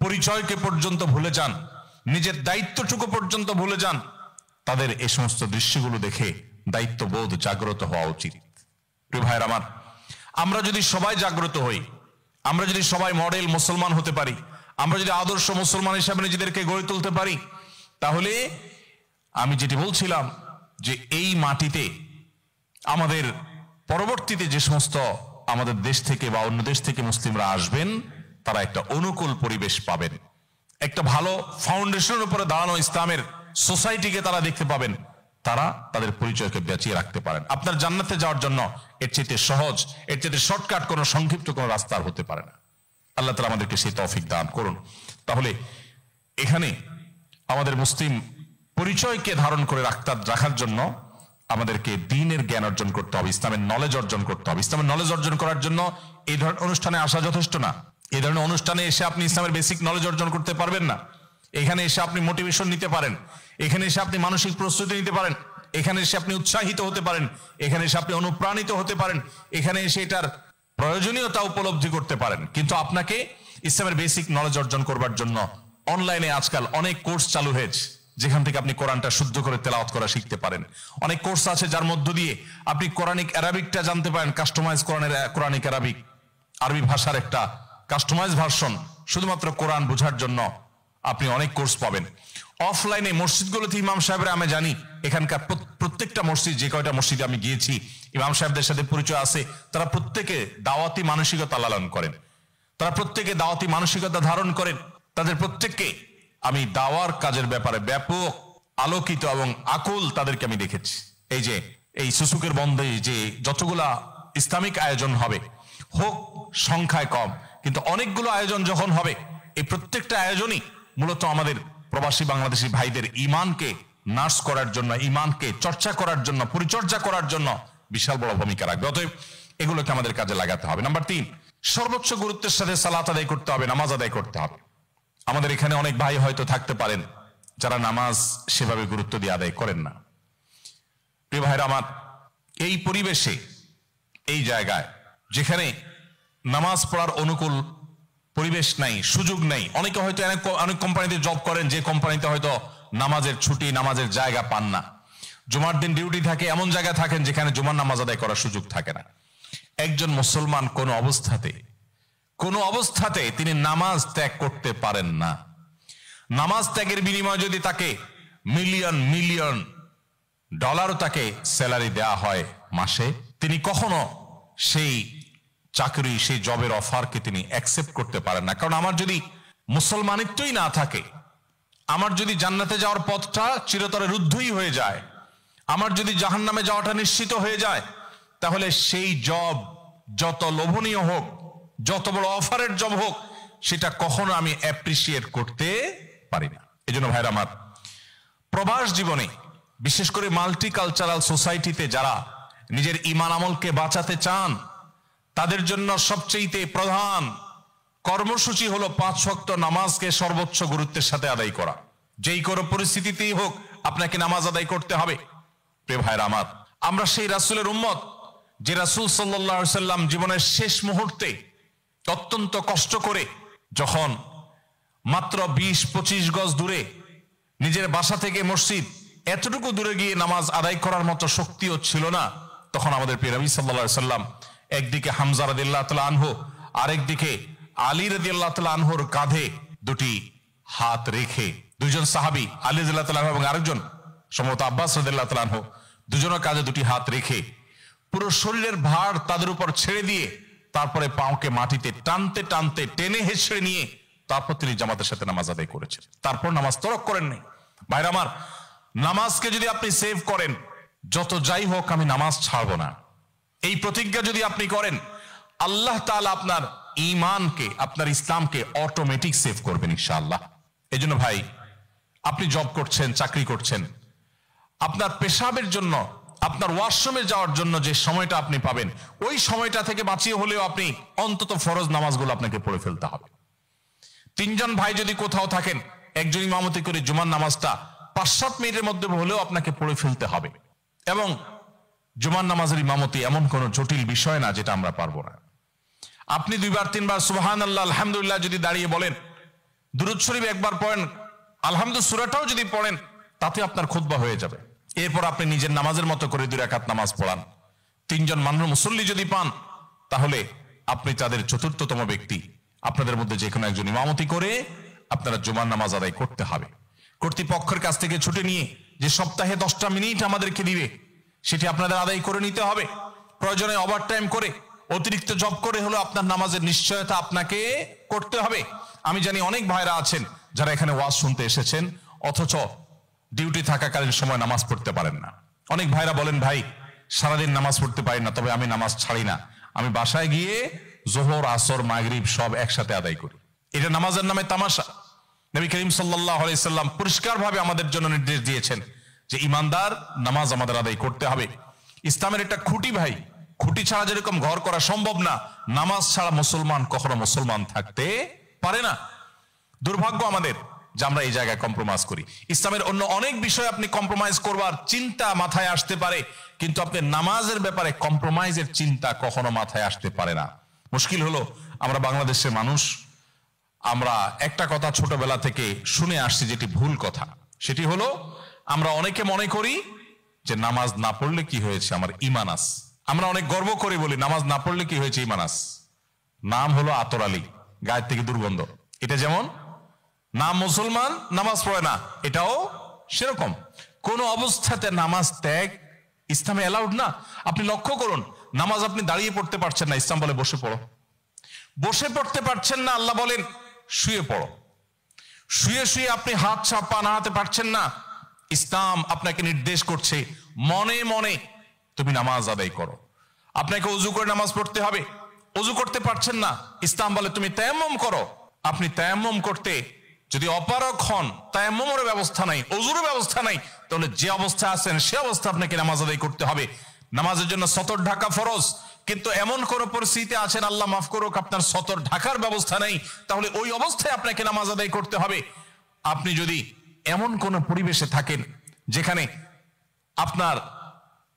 পরিচয়কে পর্যন্ত ভুলে যান, নিজের দায়িত্বটুকু পর্যন্ত ভুলে যান, তাদের এই সমস্ত দৃশ্যগুলো দেখে দায়িত্ববোধ জাগ্রত হওয়া উচিত। প্রিয় ভাইরা আমার, আমরা যদি সবাই জাগ্রত হই, আমরা যদি সবাই মডেল মুসলমান হতে পারি, আমরা যদি আদর্শ মুসলমান হিসাবে নিজেদেরকে গড়ে তুলতে পারি, তাহলে আমি যেটি বলছিলাম যে এই মাটিতে আমাদের পরবর্তীতে যে সমস্ত আমাদের দেশ থেকে বা অন্য দেশ থেকে মুসলিমরা আসবেন, তারা একটা অনুকূল পরিবেশ পাবেন, একটা ভালো ফাউন্ডেশনের উপরে দাঁড়ানো ইসলামের সোসাইটিকে তারা দেখতে পাবেন, তারা তাদের পরিচয়কে বাঁচিয়ে রাখতে পারেন। আপনার জান্নাতে যাওয়ার জন্য এর চেয়ে সহজ, এর চেয়ে শর্টকাট কোনো সংক্ষিপ্ত কোনো রাস্তা আর হতে পারে না। আল্লাহ তাআলা আমাদেরকে সেই তৌফিক দান করুন। তাহলে এখানে আমাদের মুসলিম পরিচয়কে ধারণ করে রাখার জন্য আমাদেরকে দ্বীনের জ্ঞান অর্জন করতে হবে, ইসলামের নলেজ অর্জন করতে হবে। ইসলামের নলেজ অর্জন করার জন্য এই ধরনের অনুষ্ঠানে আসা যথেষ্ট না। এই ধরনের অনুষ্ঠানে এসে আপনি ইসলামের বেসিক নলেজ অর্জন করতে পারবেন না। এখানে এসে আপনি মোটিভেশন নিতে পারেন, এখানে এসে আপনি মানসিক প্রস্তুতি নিতে পারেন, এখানে এসে আপনি উৎসাহিত হতে পারেন, এখানে এসে আপনি অনুপ্রাণিত হতে পারেন, এখানে এসে এটার প্রয়োজনীয়তা উপলব্ধি করতে পারেন। কিন্তু আপনাকে ইসলামের বেসিক নলেজ অর্জন করবার জন্য অনলাইনে আজকাল অনেক কোর্স চালু হয়েছে, যেখান থেকে আপনি কোরআনটা শুদ্ধ করে তেলাওয়াত করা শিখতে পারেন। অনেক কোর্স আছে যার মধ্য দিয়ে আপনি কোরআনিক অ্যারাবিকটা জানতে পারেন, কাস্টমাইজ কোরআনিক অ্যারাবিক, আরবি ভাষার একটা কাস্টমাইজ ভার্সন শুধুমাত্র কোরআন বোঝার জন্য আপনি অনেক কোর্স পাবেন। অফলাইনে মসজিদগুলোতে ইমাম সাহেবরা, আমি জানি এখানকার প্রত্যেকটা মসজিদ, যে কয়টা মসজিদে আমি গিয়েছি, ইমাম সাহেবদের সাথে পরিচয় আছে, তারা প্রত্যেকে দাওয়াতি মানসিকতা লালন করেন, তারা প্রত্যেকে দাওয়াতি মানসিকতা ধারণ করেন। তাদের প্রত্যেককে আমি দাওয়ার কাজের ব্যাপারে ব্যাপক আলোকিত এবং আকুল তাদেরকে আমি দেখেছি। এই যে এই সুসুকের বন্ধে যে যতগুলা ইসলামিক আয়োজন হবে, হোক সংখ্যায় কম, কিন্তু অনেকগুলো আয়োজন যখন হবে, এই প্রত্যেকটা আয়োজনই মূলত আমাদের প্রবাসী বাংলাদেশি ভাইদের ঈমানকে নার্স করার জন্য, ঈমানকে চর্চা করার জন্য, পরিচর্যা করার জন্য বিশাল বড় ভূমিকা রাখবে। অতএব এগুলোকে আমাদের কাজে লাগাতে হবে। নাম্বার 3, সর্বোচ্চ গুরুত্বের সাথে সালাত আদায় করতে হবে, নামাজ আদায় করতে হবে। আমাদের এখানে অনেক ভাই হয়তো থাকতে পারেন যারা নামাজ সেভাবে গুরুত্ব দিয়ে আদায় করেন না। প্রিয় ভাইরা আমার, এই পরিবেশে, এই জায়গায় যেখানে নামাজ পড়ার অনুকূল পরিবেশ নাই, সুযোগ নেই, অনেকে হয়তো অনেক কোম্পানিতে জব করেন, যে কোম্পানিতে হয়তো নামাজের ছুটি, নামাজের জায়গা পান না। জুমার দিন ডিউটি থাকে, এমন জায়গায় থাকেন যেখানে জুমার নামাজ আদায় করার সুযোগ থাকে না। একজন মুসলমান কোনো অবস্থাতে তিনি নামাজ ত্যাগ করতে পারেন না। নামাজ ত্যাগের বিনিময়ে যদি তাকে মিলিয়ন মিলিয়ন ডলারও তাকে স্যালারি দেয়া হয় মাসে, তিনি কখনো সেই চাকরি, সেই জবের অফারকে তিনি অ্যাকসেপ্ট করতে পারেন না। কারণ আমার যদি মুসলমানিত্বই না থাকে, আমার যদি জান্নাতে যাওয়ার পথটা চিরতরে রুদ্ধই হয়ে যায়, আমার যদি জাহান্নামে যাওয়াটা নিশ্চিত হয়ে যায়, তাহলে সেই জব যত লোভনীয় হোক, যত বড় অফারের জব হোক, সেটা কখনো আমি অ্যাপ্রিসিয়েট করতে পারি না। এই জন্য ভাইরা আমার, প্রবাস জীবনে, বিশেষ করে মাল্টিকালচারাল সোসাইটিতে যারা নিজের ঈমান আমলকে বাঁচাতে চান, তাদের জন্য সবচেয়ে প্রধান কর্মসূচি হলো 5 ওয়াক্ত নামাজকে সর্বোচ্চ গুরুত্বের সাথে আদায় করা। যেই কোনো পরিস্থিতিতেই হোক আপনাকে নামাজ আদায় করতে হবে। প্রিয় ভাইরা আমার, আমরা সেই রাসূলের উম্মত, যে রাসূল সাল্লাল্লাহু আলাইহি সাল্লাম জীবনের শেষ মুহূর্তে অত্যন্ত কষ্ট করে, যখন মাত্র 20-25 গজ দূরে নিজের বাসা থেকে মসজিদ, এতটুকু দূরে গিয়ে নামাজ আদায় করার মতো শক্তিও ছিল না, তখন আমাদের প্রিয় নবী সাল্লাল্লাহু আলাইহি সাল্লাম একদিকে হামজা রাদিয়াল্লাহু তাআলা আনহু, আরেকদিকে আলী রাদিয়াল্লাহু তাআলা আনহুর কাঁধে দুটি হাত রেখে, দুইজন সাহাবী, আলী রাদিয়াল্লাহু তাআলা এবং আরেকজন সম্ভবত আব্বাস রাদিয়াল্লাহু তাআলা আনহু, দুজনের কাঁধে দুটি হাত রেখে পুরো শরীরের ভার তাদের উপর ছেড়ে দিয়ে, তারপরে পাওকে মাটিতে টানতে টানতে টেনে হেঁচড়ে নিয়ে তারপর তিনি জামাতের সাথে নামাজ আদায় করেছেন। তারপর নামাজ তরক করেন নাই। ভাইরা আমার, নামাজকে যদি আপনি সেভ করেন, যত যাই হোক আমি নামাজ ছাড়বো না, এই প্রতিজ্ঞা যদি আপনি করেন, আল্লাহ তাআলা আপনার ঈমানকে, আপনার ইসলামকে অটোমেটিক সেভ করবেন ইনশাআল্লাহ। এই জন্য ভাই, আপনি জব করছেন, চাকরি করছেন, আপনার পেশাবের জন্য, আপনার ওয়াশরুমে যাওয়ার জন্য যে সময়টা আপনি পাবেন, ওই সময়টা থেকে বাঁচিয়ে হলেও আপনি অন্তত ফরজ নামাজগুলো আপনাকে পড়ে ফেলতে হবে। 3 জন ভাই যদি কোথাও থাকেন, একজন ইমামতি করে জুমার নামাজটা 5-7 মিনিটের মধ্যে হলেও আপনাকে পড়ে ফেলতে হবে। এবং জুমার নামাজের ইমামতি এমন কোনো জটিল বিষয় না যেটা আমরা পারবো না। আপনি 2-3 সুবহানাল্লাহ, আলহামদুলিল্লাহ যদি দাঁড়িয়ে বলেন, দুরূদ শরীফ একবার পড়েন, আলহামদুলিল্লাহ সূরাটাও যদি পড়েন, তাতে আপনার খুতবা হয়ে যাবে। এরপর আপনি নিজের নামাজের মতো করে 2 রাকাত নামাজ পড়ান। 3 জন মানুষ মুসল্লি যদি পান, তাহলে আপনি তাদের 4র্থতম ব্যক্তি। আপনাদের মধ্যে যে কোনো একজন ইমামতি করে আপনারা জুমার নামাজ আদায় করতে হবে। কর্তৃপক্ষের কাছ থেকে ছুটে নিয়ে যে সপ্তাহে 10টা মিনিট আমাদেরকে দিবে, সেটি আপনাদের আদায় করে নিতে হবে। প্রয়োজনে ওভারটাইম করে, অতিরিক্ত জব করে হলো আপনার নামাজের নিশ্চয়তা আপনাকে করতে হবে। আমি জানি অনেক ভাইরা আছেন যারা এখানে ওয়াজ শুনতে এসেছেন, অথচ ডিউটি থাকাকালীন সময় নামাজ পড়তে পারেন না। অনেক ভাইরা বলেন, ভাই সারাদিন নামাজ পড়তে পারি না, তবে আমি নামাজ ছাড়ি না, আমি বাসায় গিয়ে জোহর, আসর, মাগরিব সব একসাথে আদায় করি। এটা নামাজের নামে তামাশা। নবী করিম সাল্লাল্লাহু আলাইহি সাল্লাম পরিষ্কারভাবে আমাদের জন্য নির্দেশ দিয়েছেন যে ইমানদার নামাজ আমাদের আদায় করতে হবে। ইসলামের একটা খুঁটি ভাই, খুঁটি ছাড়া যেরকম ঘর করা সম্ভব না, নামাজ ছাড়া মুসলমান কখনো মুসলমান থাকতে পারে না। দুর্ভাগ্য আমাদের যে আমরা এই জায়গায় কম্প্রোমাইজ করি। ইসলামের অন্য অনেক বিষয় আপনি কম্প্রোমাইজ করবার চিন্তা মাথায় আসতে পারে, কিন্তু আপনি নামাজের ব্যাপারে কম্প্রোমাইজের চিন্তা কখনো মাথায় আসতে পারে না। মুশকিল হলো আমরা বাংলাদেশের মানুষ, আমরা একটা কথা ছোটবেলা থেকে শুনে আসছি যেটি ভুল কথা, সেটি হলো আমরা অনেকে মনে করি যে নামাজ না পড়লে কি হয়েছে, আমার ঈমান আছে। আমরা অনেক গর্ব করি বলি নামাজ না পড়লে কি হয়েছে, ঈমান আছে। নাম হলো আতর আলী, গায়ের থেকে দুর্গন্ধ। এটা যেমন নাম মুসলমান, নামাজ পড়ে না, এটাও সেরকম। কোন অবস্থাতে নামাজ ত্যাগ ইসলামে অ্যালাউড না। আপনি লক্ষ্য করুন, নামাজ আপনি দাঁড়িয়ে পড়তে পারছেন না, ইসলাম বলে বসে পড়ো। বসে পড়তে পারছেন না, আল্লাহ বলেন শুয়ে পড়ো। শুয়ে শুয়ে আপনি হাত পা নাড়াতে পারছেন না, ইসলাম আপনাকে নির্দেশ করছে মনে মনে তুমি নামাজ আদায় করো। আপনাকে ওযু করে নামাজ পড়তে হবে, ওযু করতে পারছেন না, ইসলাম বলে তুমি তায়াম্মুম করো। আপনি তায়াম্মুম করতে যদি অপারগ হন, তায়াম্মুমের ব্যবস্থা নাই, ওযুর ব্যবস্থা নাই, তাহলে যে অবস্থা আছেন সে অবস্থা আপনাকে নামাজ আদায় করতে হবে। নামাজের জন্য সতর ঢাকা ফরজ, কিন্তু এমন কোন পরিস্থিতি আছেন, আল্লাহ মাফ করুক, আপনার সতর ঢাকার ব্যবস্থা নেই, তাহলে ওই অবস্থায় আপনাকে নামাজ আদায় করতে হবে। আপনি যদি এমন কোন পরিবেশে থাকেন যেখানে আপনার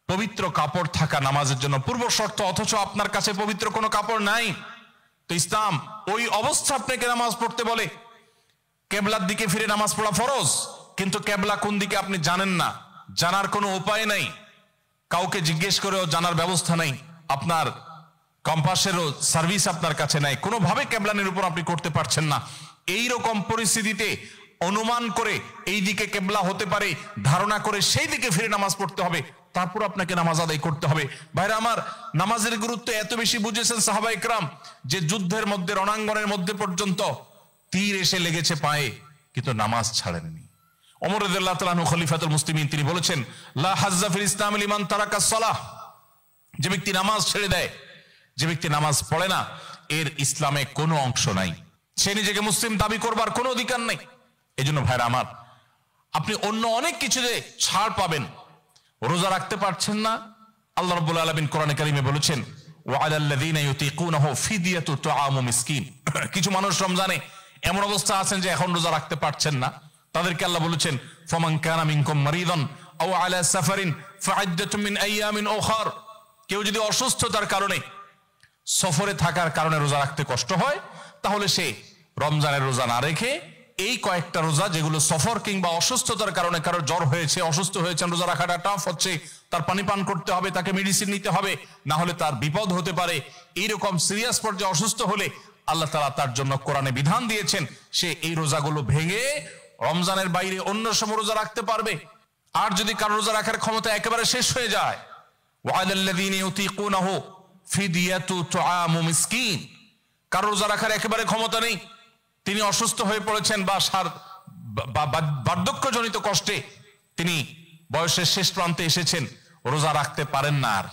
পবিত্র কাপড় থাকা নামাজের জন্য পূর্ব শর্ত, অথচ আপনার কাছে পবিত্র কোনো কাপড় নাই, তো ইসলাম ওই অবস্থা আপনাকে নামাজ পড়তে বলে। কেবলার দিকে ফিরে নামাজ পড়া ফরজ, কিন্তু কেবলা কোন দিকে আপনি জানেন না, জানার কোনো উপায় নাই, কাউকে জিজ্ঞেস করেও জানার ব্যবস্থা নাই, আপনার কম্পাসেরও সার্ভিস আপনার কাছে নাই, কোনোভাবে কেবলানের উপর আপনি করতে পারছেন না। এই রকম পরিস্থিতিতে অনুমান করে এই দিকে কেবলা হতে পারে ধারণা করে সেই দিকে ফিরে নামাজ পড়তে হবে, তারপর আপনাকে নামাজ আদায় করতে হবে। ভাইরা আমার, নামাজের গুরুত্ব এত বেশি বুঝেছেন সাহাবা ইকরাম যে যুদ্ধের মধ্যে, রণাঙ্গনের মধ্যে পর্যন্ত তীর এসে লেগেছে পায়ে, কিন্তু নামাজ ছাড়েননি। ওমর রাদিয়াল্লাহু তাআলা আনহু খলিফাতুল মুসলিমিন, তিনি বলেছেন লা হাজ্জা ফিল ইসলাম লিমান তারাকাস সালাহ, যে ব্যক্তি নামাজ ছেড়ে দেয়, যে ব্যক্তি নামাজ পড়ে না, এর ইসলামে কোনো অংশ নাই, সে নিজেকে মুসলিম দাবি করবার কোনো অধিকার নেই। এজন্য ভাইরা আমার, আপনি অন্য অনেক কিছুতে ছাড় পাবেন, রোজা রাখতে পারছেন না, আল্লাহ রাব্বুল আলামিন কোরআনে কারিমে বলেছেন ওয়া আলাল্লাযীনা ইউতিকুনাহু ফিদিয়াতু তুআমু মিসকিন। কিছু মানুষ রমজানে এমন অবস্থা আছেন যে এখন রোজা রাখতে পারছেন না, তাদেরকে আল্লাহ বলেছেন ফামান কানা মিনকুম মারিদান আও আলা সাফারিন ফাইদ্দাতুম মিন আইয়ামিন উখার। কেউ যদি অসুস্থতার কারণে, সফরে থাকার কারণে রোজা রাখতে কষ্ট হয়, তাহলে সে রমজানের রোজা না রেখে এই কয়েকটা রোজা, যেগুলো সফর কিংবা অসুস্থতার কারণে, কারো জ্বর হয়েছে, অসুস্থ হয়েছেন, রোজা রাখাটা টাফ হচ্ছে, তার পানি পান করতে হবে, তাকে মেডিসিন নিতে হবে, না হলে তার বিপদ হতে পারে, এইরকম সিরিয়াস পর্যায়ে অসুস্থ হলে আল্লাহ তাআলা তার জন্য কোরআনে বিধান দিয়েছেন সে এই রোজাগুলো ভেঙে রমজানের বাইরে অন্য সময় রোজা রাখতে পারবে। আর যদি কারো রোজা রাখার ক্ষমতা একেবারে শেষ হয়ে যায়, ওয়ালাল্লাযীনা ইউতিকুনাহু ফিদিয়াতু তুআমু মিসকিন, কারো রোজা রাখার একেবারে ক্ষমতা নেই, তিনি অসুস্থ হয়ে পড়েছেন বা বার্ধক্যজনিত কষ্টে তিনি বয়সের শেষ প্রান্তে এসেছেন, রোজা রাখতে পারেন না, আর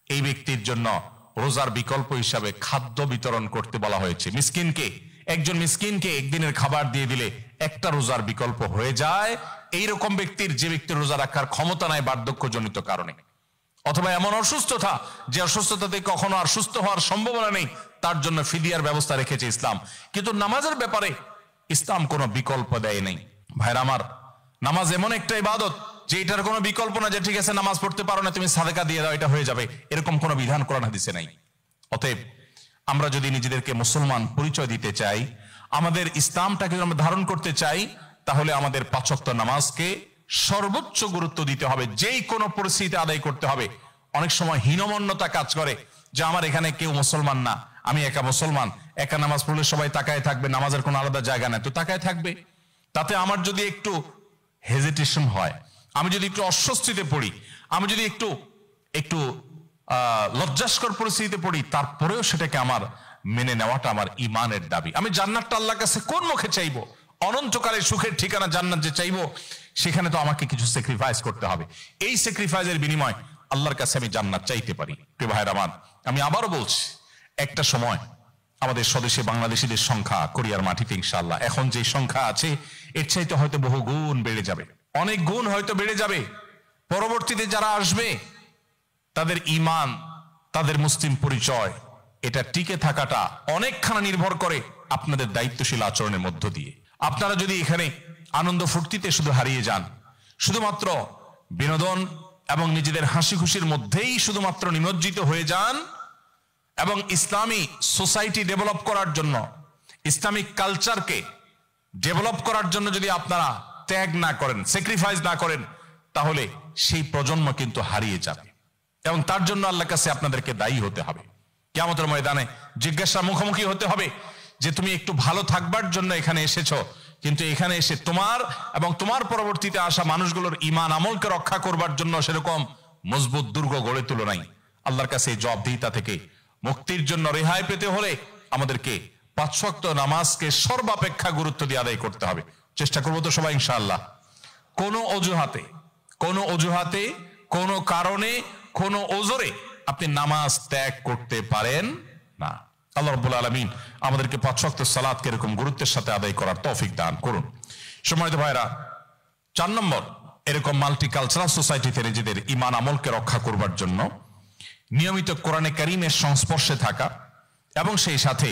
এই ব্যক্তির জন্য রোজার বিকল্প হিসাবে খাদ্য বিতরণ করতে বলা হয়েছে। মিসকিনকে, একজন মিসকিনকে একদিনের খাবার দিয়ে দিলে একটা রোজার বিকল্প হয়ে যায়। এইরকম ব্যক্তির, যে ব্যক্তির রোজা রাখার ক্ষমতা নাই বার্ধক্যজনিত কারণে, অথবা এমন অসুস্থতা যে অসুস্থতাতে কখনো আর সুস্থ হওয়ার সম্ভাবনা নেই, তার জন্য ফিদিয়ার ব্যবস্থা রেখেছে ইসলাম। কিন্তু নামাজের ব্যাপারে ইসলাম কোনো বিকল্প দেয় নাই। ভাইরা আমার, নামাজ এমন একটা ইবাদত যে এটার কোনো বিকল্প না, যে ঠিক আছে নামাজ পড়তে পারো না, তুমি সাদেকা দিয়ে দাও, এটা হয়ে যাবে, এরকম কোনো বিধান কোরআন হাদিসে নাই। অতএব আমরা যদি নিজেদেরকে মুসলমান পরিচয় দিতে চাই, আমাদের ইসলামটাকে যদি আমরা ধারণ করতে চাই, তাহলে আমাদের 5 ওয়াক্ত নামাজকে সর্বোচ্চ গুরুত্ব দিতে হবে, যেই কোনো পরিস্থিতিতে আদায় করতে হবে। অনেক সময় হীনমন্যতা কাজ করে যে আমার এখানে কেউ মুসলমান না, আমি একা মুসলমান, একা নামাজ পড়লে সবাই তাকায় থাকবে, নামাজের কোনো আলাদা জায়গা নাই, তো তাকায় থাকবে। তাতে আমার যদি একটু হেজিটেশন হয়, আমি যদি একটু অস্বস্তিতে পড়ি, আমি যদি একটু লজ্জাস্কর পরিস্থিতিতে পড়ি, তারপরেও সেটাকে আমার মেনে নেওয়াটা আমার ইমানের দাবি। আমি জান্নাতটা আল্লাহর কাছে কোন মুখে চাইবো? অনন্তকালের সুখের ঠিকানা জান্নাত যে চাইবো, সেখানে তো আমাকে কিছু স্যাক্রিফাইস করতে হবে। এই স্যাক্রিফাইসের বিনিময় আল্লাহর কাছে আমি জান্নাত চাইতে পারি। প্রিয় ভাইরা আমার, আমি আবারও বলছি, একটা সময় আমাদের স্বদেশে বাংলাদেশিদের সংখ্যা কোরিয়ার মাটিতে ইনশাআল্লাহ এখন যে সংখ্যা আছে এর চাইতে হয়তো বহু গুণ বেড়ে যাবে, অনেক গুণ হয়তো বেড়ে যাবে। পরবর্তীতে যারা আসবে তাদের ঈমান, তাদের মুসলিম পরিচয়, এটা টিকে থাকাটা অনেকখানা নির্ভর করে আপনাদের দায়িত্বশীল আচরণের মধ্য দিয়ে। আপনারা যদি এখানে আনন্দ ফুর্তিতে শুধু হারিয়ে যান, শুধুমাত্র বিনোদন এবং নিজেদের হাসি খুশির মধ্যেই শুধুমাত্র নিমজ্জিত হয়ে যান এবং ইসলামী সোসাইটি ডেভেলপ করার জন্য, ইসলামিক কালচারকে ডেভেলপ করার জন্য যদি আপনারা ত্যাগ না করেন, স্যাক্রিফাইস না করেন, তাহলে সেই প্রজন্ম কিন্তু হারিয়ে যাবে এবং তার জন্য আল্লাহর কাছে আপনাদেরকে দায়ী হতে হবে। কিয়ামতের ময়দানে জিজ্ঞাসার মুখোমুখি হতে হবে যে তুমি একটু ভালো থাকবার জন্য এখানে এসেছো, কিন্তু এখানে এসে তোমার এবং তোমার পরবর্তীতে আসা মানুষগুলোর ঈমান আমলকে রক্ষা করবার জন্য সেরকম মজবুত দুর্গ গড়ে তুলো নাই। আল্লাহর কাছে জবাবদিহিতা থেকে মুক্তির জন্য রেহাই পেতে হলে আমাদেরকে 5 ওয়াক্ত নামাজকে সর্বাপেক্ষা গুরুত্ব দিয়ে আদায় করতে হবে। চেষ্টা করবো তো সবাই ইনশাআল্লাহ। কোনো অজুহাতে কোনো কারণে কোনো ওজরে আপনি নামাজ ত্যাগ করতে পারেন না। আল্লাহ রাব্বুল আলামিন আমাদেরকে 5 ওয়াক্ত সালাতকে এরকম গুরুত্বের সাথে আদায় করার তৌফিক দান করুন। সম্মানিত ভাইরা, 4 নম্বর, এরকম মাল্টিকালচারাল সোসাইটিতে নিজেদের ঈমান আমলকে রক্ষা করবার জন্য নিয়মিত কোরআনে কারীমের সংস্পর্শে থাকা এবং সেই সাথে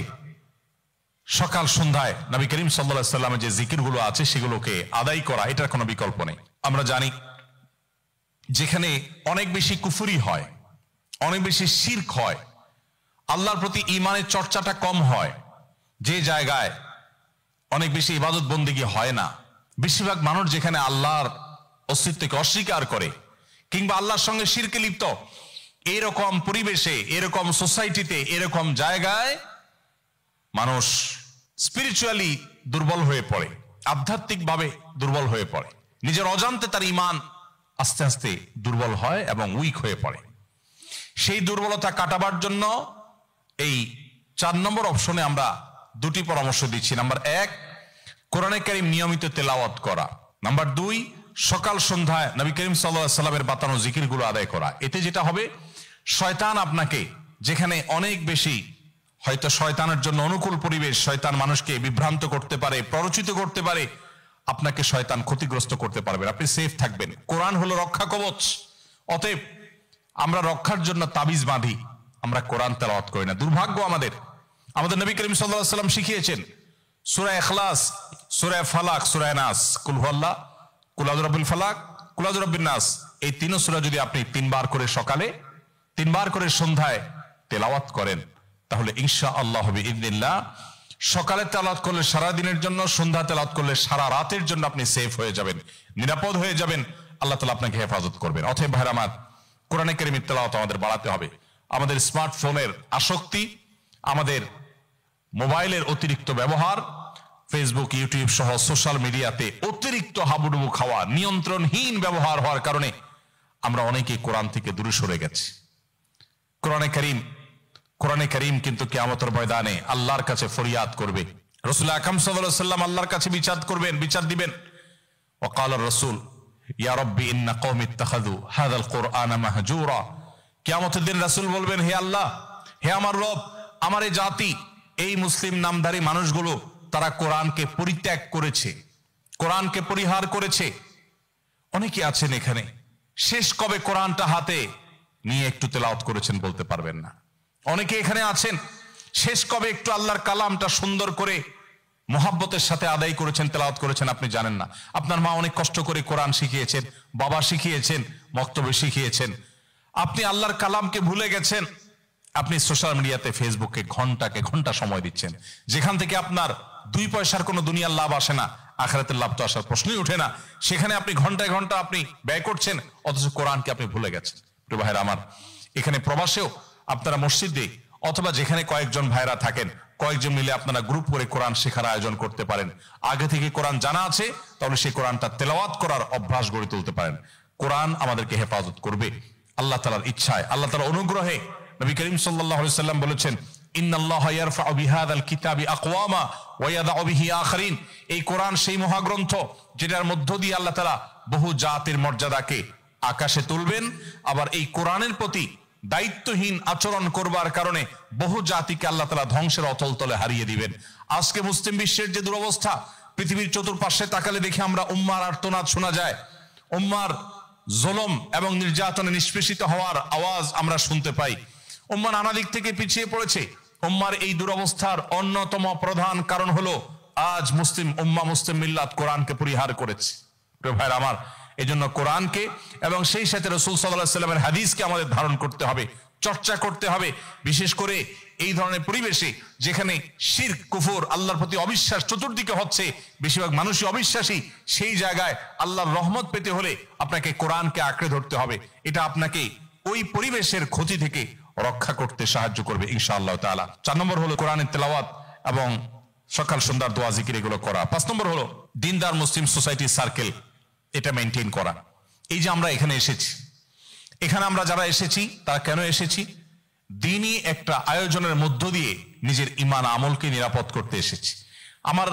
সকাল সন্ধ্যায় নবী করিম সাল্লাল্লাহু আলাইহি ওয়াসাল্লামের যে জিকিরগুলো আছে সেগুলোকে আদায় করা, এটার কোনো বিকল্প নেই। আমরা জানি যেখানে অনেক বেশি কুফরি হয়, অনেক বেশি শিরক হয়, আল্লাহর প্রতি ঈমানের চর্চাটা কম হয়, যে জায়গায় অনেক বেশি ইবাদত বন্দেগী হয় না, বেশিরভাগ মানুষ যেখানে আল্লাহর অস্তিত্বকে অস্বীকার করে কিংবা আল্লাহর সঙ্গে শিরকে লিপ্ত, এরকম পরিবেশে, এরকম সোসাইটিতে, এরকম জায়গায় মানুষ স্পিরিচুয়ালি দুর্বল হয়ে পড়ে, আধ্যাত্মিকভাবে দুর্বল হয়ে পড়ে, নিজের অজান্তে তার ঈমান আস্তে আস্তে দুর্বল হয় এবং উইক হয়ে পড়ে। সেই দুর্বলতা কাটাবার জন্য এই 4 নম্বর অপশনে আমরা 2টি পরামর্শ দিচ্ছি। নাম্বার 1, কোরআনে কারীম নিয়মিত তেলাওয়াত করা। নাম্বার 2, সকাল সন্ধ্যায় নবী করিম সাল্লাল্লাহু আলাইহি ওয়াসাল্লামের বাতানো জিকিরগুলো আদায় করা। এতে যেটা হবে, শয়তান আপনাকে, যেখানে অনেক বেশি হয়তো শয়তানের জন্য অনুকূল পরিবেশ, শয়তান মানুষকে বিভ্রান্ত করতে পারে, প্ররোচিত করতে পারে, আপনাকে শয়তান ক্ষতিগ্রস্ত করতে পারবে, আপনি সেফ থাকবেন। কোরআন হলো রক্ষা কবচ। অতএব আমরা রক্ষার জন্য তাবিজ বাঁধি, আমরা কোরআন তেলাওয়াত করি না। দুর্ভাগ্য আমাদের নবী করিম সাল্লাল্লাহু আলাইহি ওয়াসাল্লাম শিখিয়েছেন সূরা ইখলাস, সূরা ফালাক, সূরা নাস, কুল হুয়াল্লাহ, কুল আউযু বিরাব্বিল ফালাক, কুল আউযু বিরাব্বিন নাস, এই 3 সূরা যদি আপনি 3 বার করে সকালে, 3 বার করে সন্ধ্যায় তেলাওয়াত করেন, তাহলে ইনশাআল্লাহ বিইذنিল্লাহ সকালে তেলাওয়াত করলে সারা দিনের জন্য, সন্ধ্যা তেলাওয়াত করলে সারা রাতের জন্য আপনি সেফ হয়ে যাবেন, নিরাপদ হয়ে যাবেন, আল্লাহ তাআলা আপনাকে হেফাজত করবেন। অতএব ভাইরা আমার, কোরআনে কারীমের তেলাওয়াত আমাদের বাড়াতে হবে। আমাদের স্মার্টফোনের আসক্তি, আমাদের মোবাইলের অতিরিক্ত ব্যবহার, ফেসবুক, ইউটিউব সহ সোশ্যাল মিডিয়াতে অতিরিক্ত হাবুডুবু খাওয়া, নিয়ন্ত্রণহীন ব্যবহার হওয়ার কারণে আমরা অনেকেই কোরআন থেকে দূরে সরে গেছি। কোরআনে কারীম কিন্তু কিয়ামতের ময়দানে আল্লাহর কাছে ফরিয়াদ করবে। রাসূল আকরাম সাল্লাল্লাহু আলাইহি ওয়াসাল্লাম আল্লাহর কাছে বিচার দিবেন। ওয়াকাল রাসূল ইয়া রাব্বি ইন্না কওমি ইত্তাখাযু হাযাল কুরআনা মাহজুরা। কিয়ামতের দিন রাসূল বলবেন, হে আল্লাহ, হে আমার রব, আমার এই জাতি, এই মুসলিম নামধারী মানুষগুলো, তারা কোরআনকে পরিত্যাগ করেছে, কোরআনকে পরিহার করেছে। অনেকে আছেন এখানে শেষ কবে কোরআনটা হাতে নিয়ে একটু তেলাওয়াত করেছেন বলতে পারবেন না। অনেকে এখানে আছেন শেষ কবে একটু আল্লাহর কালামটা সুন্দর করে মোহাব্বতের সাথে আদায় করেছেন, তেলাওয়াত করেছেন আপনি জানেন না। আপনার মা অনেক কষ্ট করে কোরআন শিখিয়েছেন, বাবা শিখিয়েছেন, মক্তবে শিখিয়েছেন, আপনি আল্লাহর কালামকে ভুলে গেছেন। আপনি সোশ্যাল মিডিয়াতে, ফেসবুকে ঘন্টা সময় দিচ্ছেন, যেখান থেকে আপনার 2 পয়সার কোনো দুনিয়ার লাভ আসে না, আখিরাতের লাভ তো আসার প্রশ্নই ওঠে না। সেখানে আপনি ঘন্টায় ঘন্টা আপনি ব্যয় করছেন, অথচ কোরআনকে আপনি ভুলে গেছেন। প্রিয় ভাইরা আমার, এখানে প্রবাসেও আপনারা মসজিদে অথবা যেখানে কয়েকজন ভাইরা থাকেন, কয়েকজন মিলে আপনারা গ্রুপ করে কোরআন শেখার আয়োজন করতে পারেন। আগে থেকে কোরআন জানা আছে, তাহলে সেই কোরআনটা তেলাওয়াত করার অভ্যাস গড়ে তুলতে পারেন। কোরআন আমাদেরকে হেফাজত করবে আল্লাহ তাআলার ইচ্ছায়, আল্লাহ তাআলার অনুগ্রহে। নবী করিম সাল্লাল্লাহু আলাইহি ওয়াসাল্লাম বলেছেন, ইন্নাল্লাহা ইয়ারফাউ বিহাযাল কিতাবি আকওয়ামা ওয়া ইয়াদাউ বিহি আখারিন। এই কোরআন সেই মহাগ্রন্থ যেটার মধ্য দিয়ে আল্লাহ তাআলা বহু জাতির মর্যাদাকে আকাশে তুলবেন, আবার এই কোরআনের প্রতি দায়িত্বহীন আচরণ করবার কারণে বহু জাতিকে আল্লাহ তাআলা ধ্বংসের অতল তলে হারিয়ে দিবেন। আজকে মুসলিম বিশ্বের যে দুরবস্থা, পৃথিবীর চতুর্পাশে তাকালে দেখি আমরা উম্মার আর্তনাদ শোনা যায়, উম্মার জুলুম এবং নির্যাতনে নিষ্পেষিত হওয়ার আওয়াজ আমরা শুনতে পাই। উম্মা নানা দিক থেকে পিছিয়ে পড়েছে। উম্মার এই দুরবস্থার অন্যতম প্রধান কারণ হলো আজ মুসলিম উম্মা, মুসলিম মিল্লাত কোরআনকে পরিহার করেছে। প্রিয় ভাইরা আমার, এজন্য কোরআনকে এবং সেই সাথে রাসূল সাল্লাল্লাহু আলাইহি ওয়াসাল্লামের হাদিসকে আমাদের ধারণ করতে হবে, চর্চা করতে হবে। বিশেষ করে এই ধরনের পরিবেশে যেখানে শিরক, কুফর, আল্লাহর প্রতি অবিশ্বাস চতুর্দিকে হচ্ছে, বেশিরভাগ মানুষই অবিশ্বাসী, সেই জায়গায় আল্লাহর রহমত পেতে হলে আপনাকে কোরআনকে আঁকড়ে ধরতে হবে। এটা আপনাকে ওই পরিবেশের ক্ষতি থেকে রক্ষা করতে সাহায্য করবে ইনশাআল্লাহ তাআলা। 4 নম্বর হলো কোরআনের তেলাওয়াত এবং সকাল সন্ধ্যার দোয়া জিকির এগুলো করা। 5 নম্বর হলো দিনদার মুসলিম সোসাইটি সার্কেল, এটা মেনটেন করা। এই যে আমরা এখানে এসেছি, এখানে আমরা যারা এসেছি তারা কেন এসেছি? দিনই একটা আয়োজনের মধ্য দিয়ে নিজের ঈমান আমলকে নিরাপদ করতে এসেছি। আমার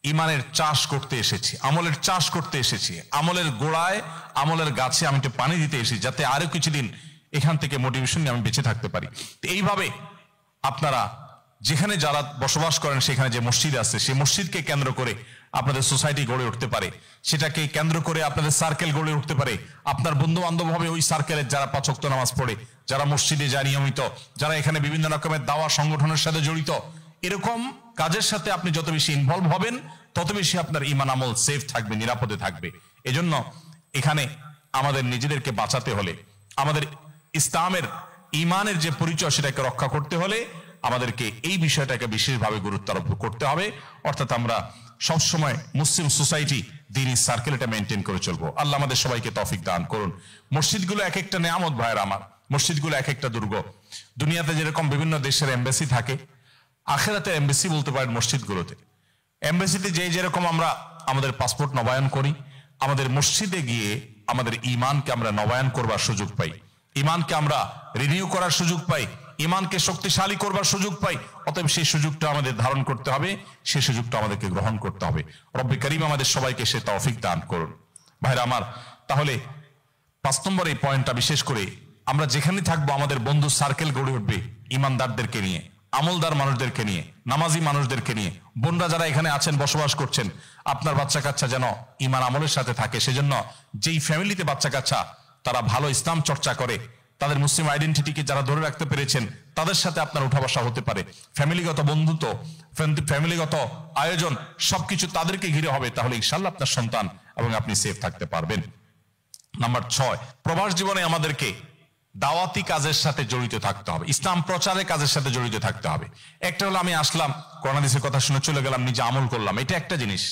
ঈমানের চাষ করতে এসেছি, আমলের চাষ করতে এসেছি। আমলের গোড়ায়, আমলের গাছে আমি একটু পানি দিতে এসেছি, যাতে আরো কিছুদিন এখান থেকে মোটিভেশন নিয়ে আমি বেঁচে থাকতে পারি। তো এইভাবে আপনারা যেখানে যারা বসবাস করেন, সেখানে যে মসজিদ আছে, সেই মসজিদকে কেন্দ্র করে আপনাদের সোসাইটি গড়ে উঠতে পারে, সেটাকে কেন্দ্র করে আপনাদের সার্কেল গড়ে উঠতে পারে। আপনার বন্ধু বান্ধব হবে ওই সার্কেলের যারা 5 ওয়াক্ত নামাজ পড়ে, যারা মসজিদে যায় নিয়মিত, যারা এখানে বিভিন্ন রকমের দাওয়া সংগঠনের সাথে জড়িত। এরকম কাজের সাথে আপনি যত বেশি ইনভলভ হবেন, তত বেশি আপনার ঈমান আমল সেফ থাকবে, নিরাপদে থাকবে। এজন্য এখানে আমাদের নিজেদেরকে বাঁচাতে হলে, আমাদের ইসলামের ঈমানের যে পরিচয় সেটাকে রক্ষা করতে হলে আমাদেরকে এই বিষয়টাকে বিশেষভাবে গুরুত্ব আরোপ করতে হবে। অর্থাৎ আমরা সবসময় মুসলিম সোসাইটি, দ্বীনি সার্কেল এটা মেনটেন করে চলবো। আল্লাহ আমাদের সবাইকে তৌফিক দান করুন। মসজিদগুলো এক একটা নেয়ামত ভাইয়ের আমার, মসজিদগুলো এক একটা দুর্গ। দুনিয়াতে যেরকম বিভিন্ন দেশের এমবাসি থাকে, আখিরাতে এমবাসি বলতে পারেন মসজিদগুলোতে। এমবাসিতে যেরকম আমরা আমাদের পাসপোর্ট নবায়ন করি, আমাদের মসজিদে গিয়ে আমাদের ঈমানকে আমরা নবায়ন করবার সুযোগ পাই, ঈমানকে আমরা রিনিউ করার সুযোগ পাই, ঈমানকে শক্তিশালী করবার সুযোগ পাই। অতএব সেই সুযোগটা আমাদের ধারণ করতে হবে, সেই সুযোগটা আমাদেরকে গ্রহণ করতে হবে। রব্বে কারীম আমাদের সবাইকে সে তৌফিক দান করুন। ভাইরা আমার, তাহলে 5 নম্বর এই পয়েন্টটা বিশেষ করে আমরা যেখানে থাকবো আমাদের বন্ধু সার্কেল গড়ে উঠবে ঈমানদারদেরকে নিয়ে, আমলদার মানুষদেরকে নিয়ে, নামাজি মানুষদেরকে নিয়ে। বোনরা যারা এখানে আছেন, বসবাস করছেন, আপনার বাচ্চা কাচ্চা যেন ঈমান আমলের সাথে থাকে। সেজন্য যেই ফ্যামিলিতে বাচ্চা কাচ্চা তারা ভালো ইসলাম চর্চা করে, তাদের মুসলিম আইডেন্টিটিকে যারা ধরে রাখতে পেরেছেন, তাদের সাথে আপনার উঠা বসা হতে পারে, ফ্যামিলিগত বন্ধুত্ব, ফ্যামিলিগত আয়োজন সবকিছু তাদেরকে ঘিরে হবে, তাহলে ইনশাআল্লাহ আপনার সন্তান এবং আপনি সেফ থাকতে পারবেন। নাম্বার 6, প্রবাস জীবনে আমাদেরকে দাওয়াতি কাজের সাথে জড়িত থাকতে হবে, ইসলাম প্রচারের কাজের সাথে জড়িত থাকতে হবে। একটা হলো আমি আসলাম, কোরআন হাদিসের কথা শুনে চলে গেলাম, নিজে আমল করলাম, এটা একটা জিনিস।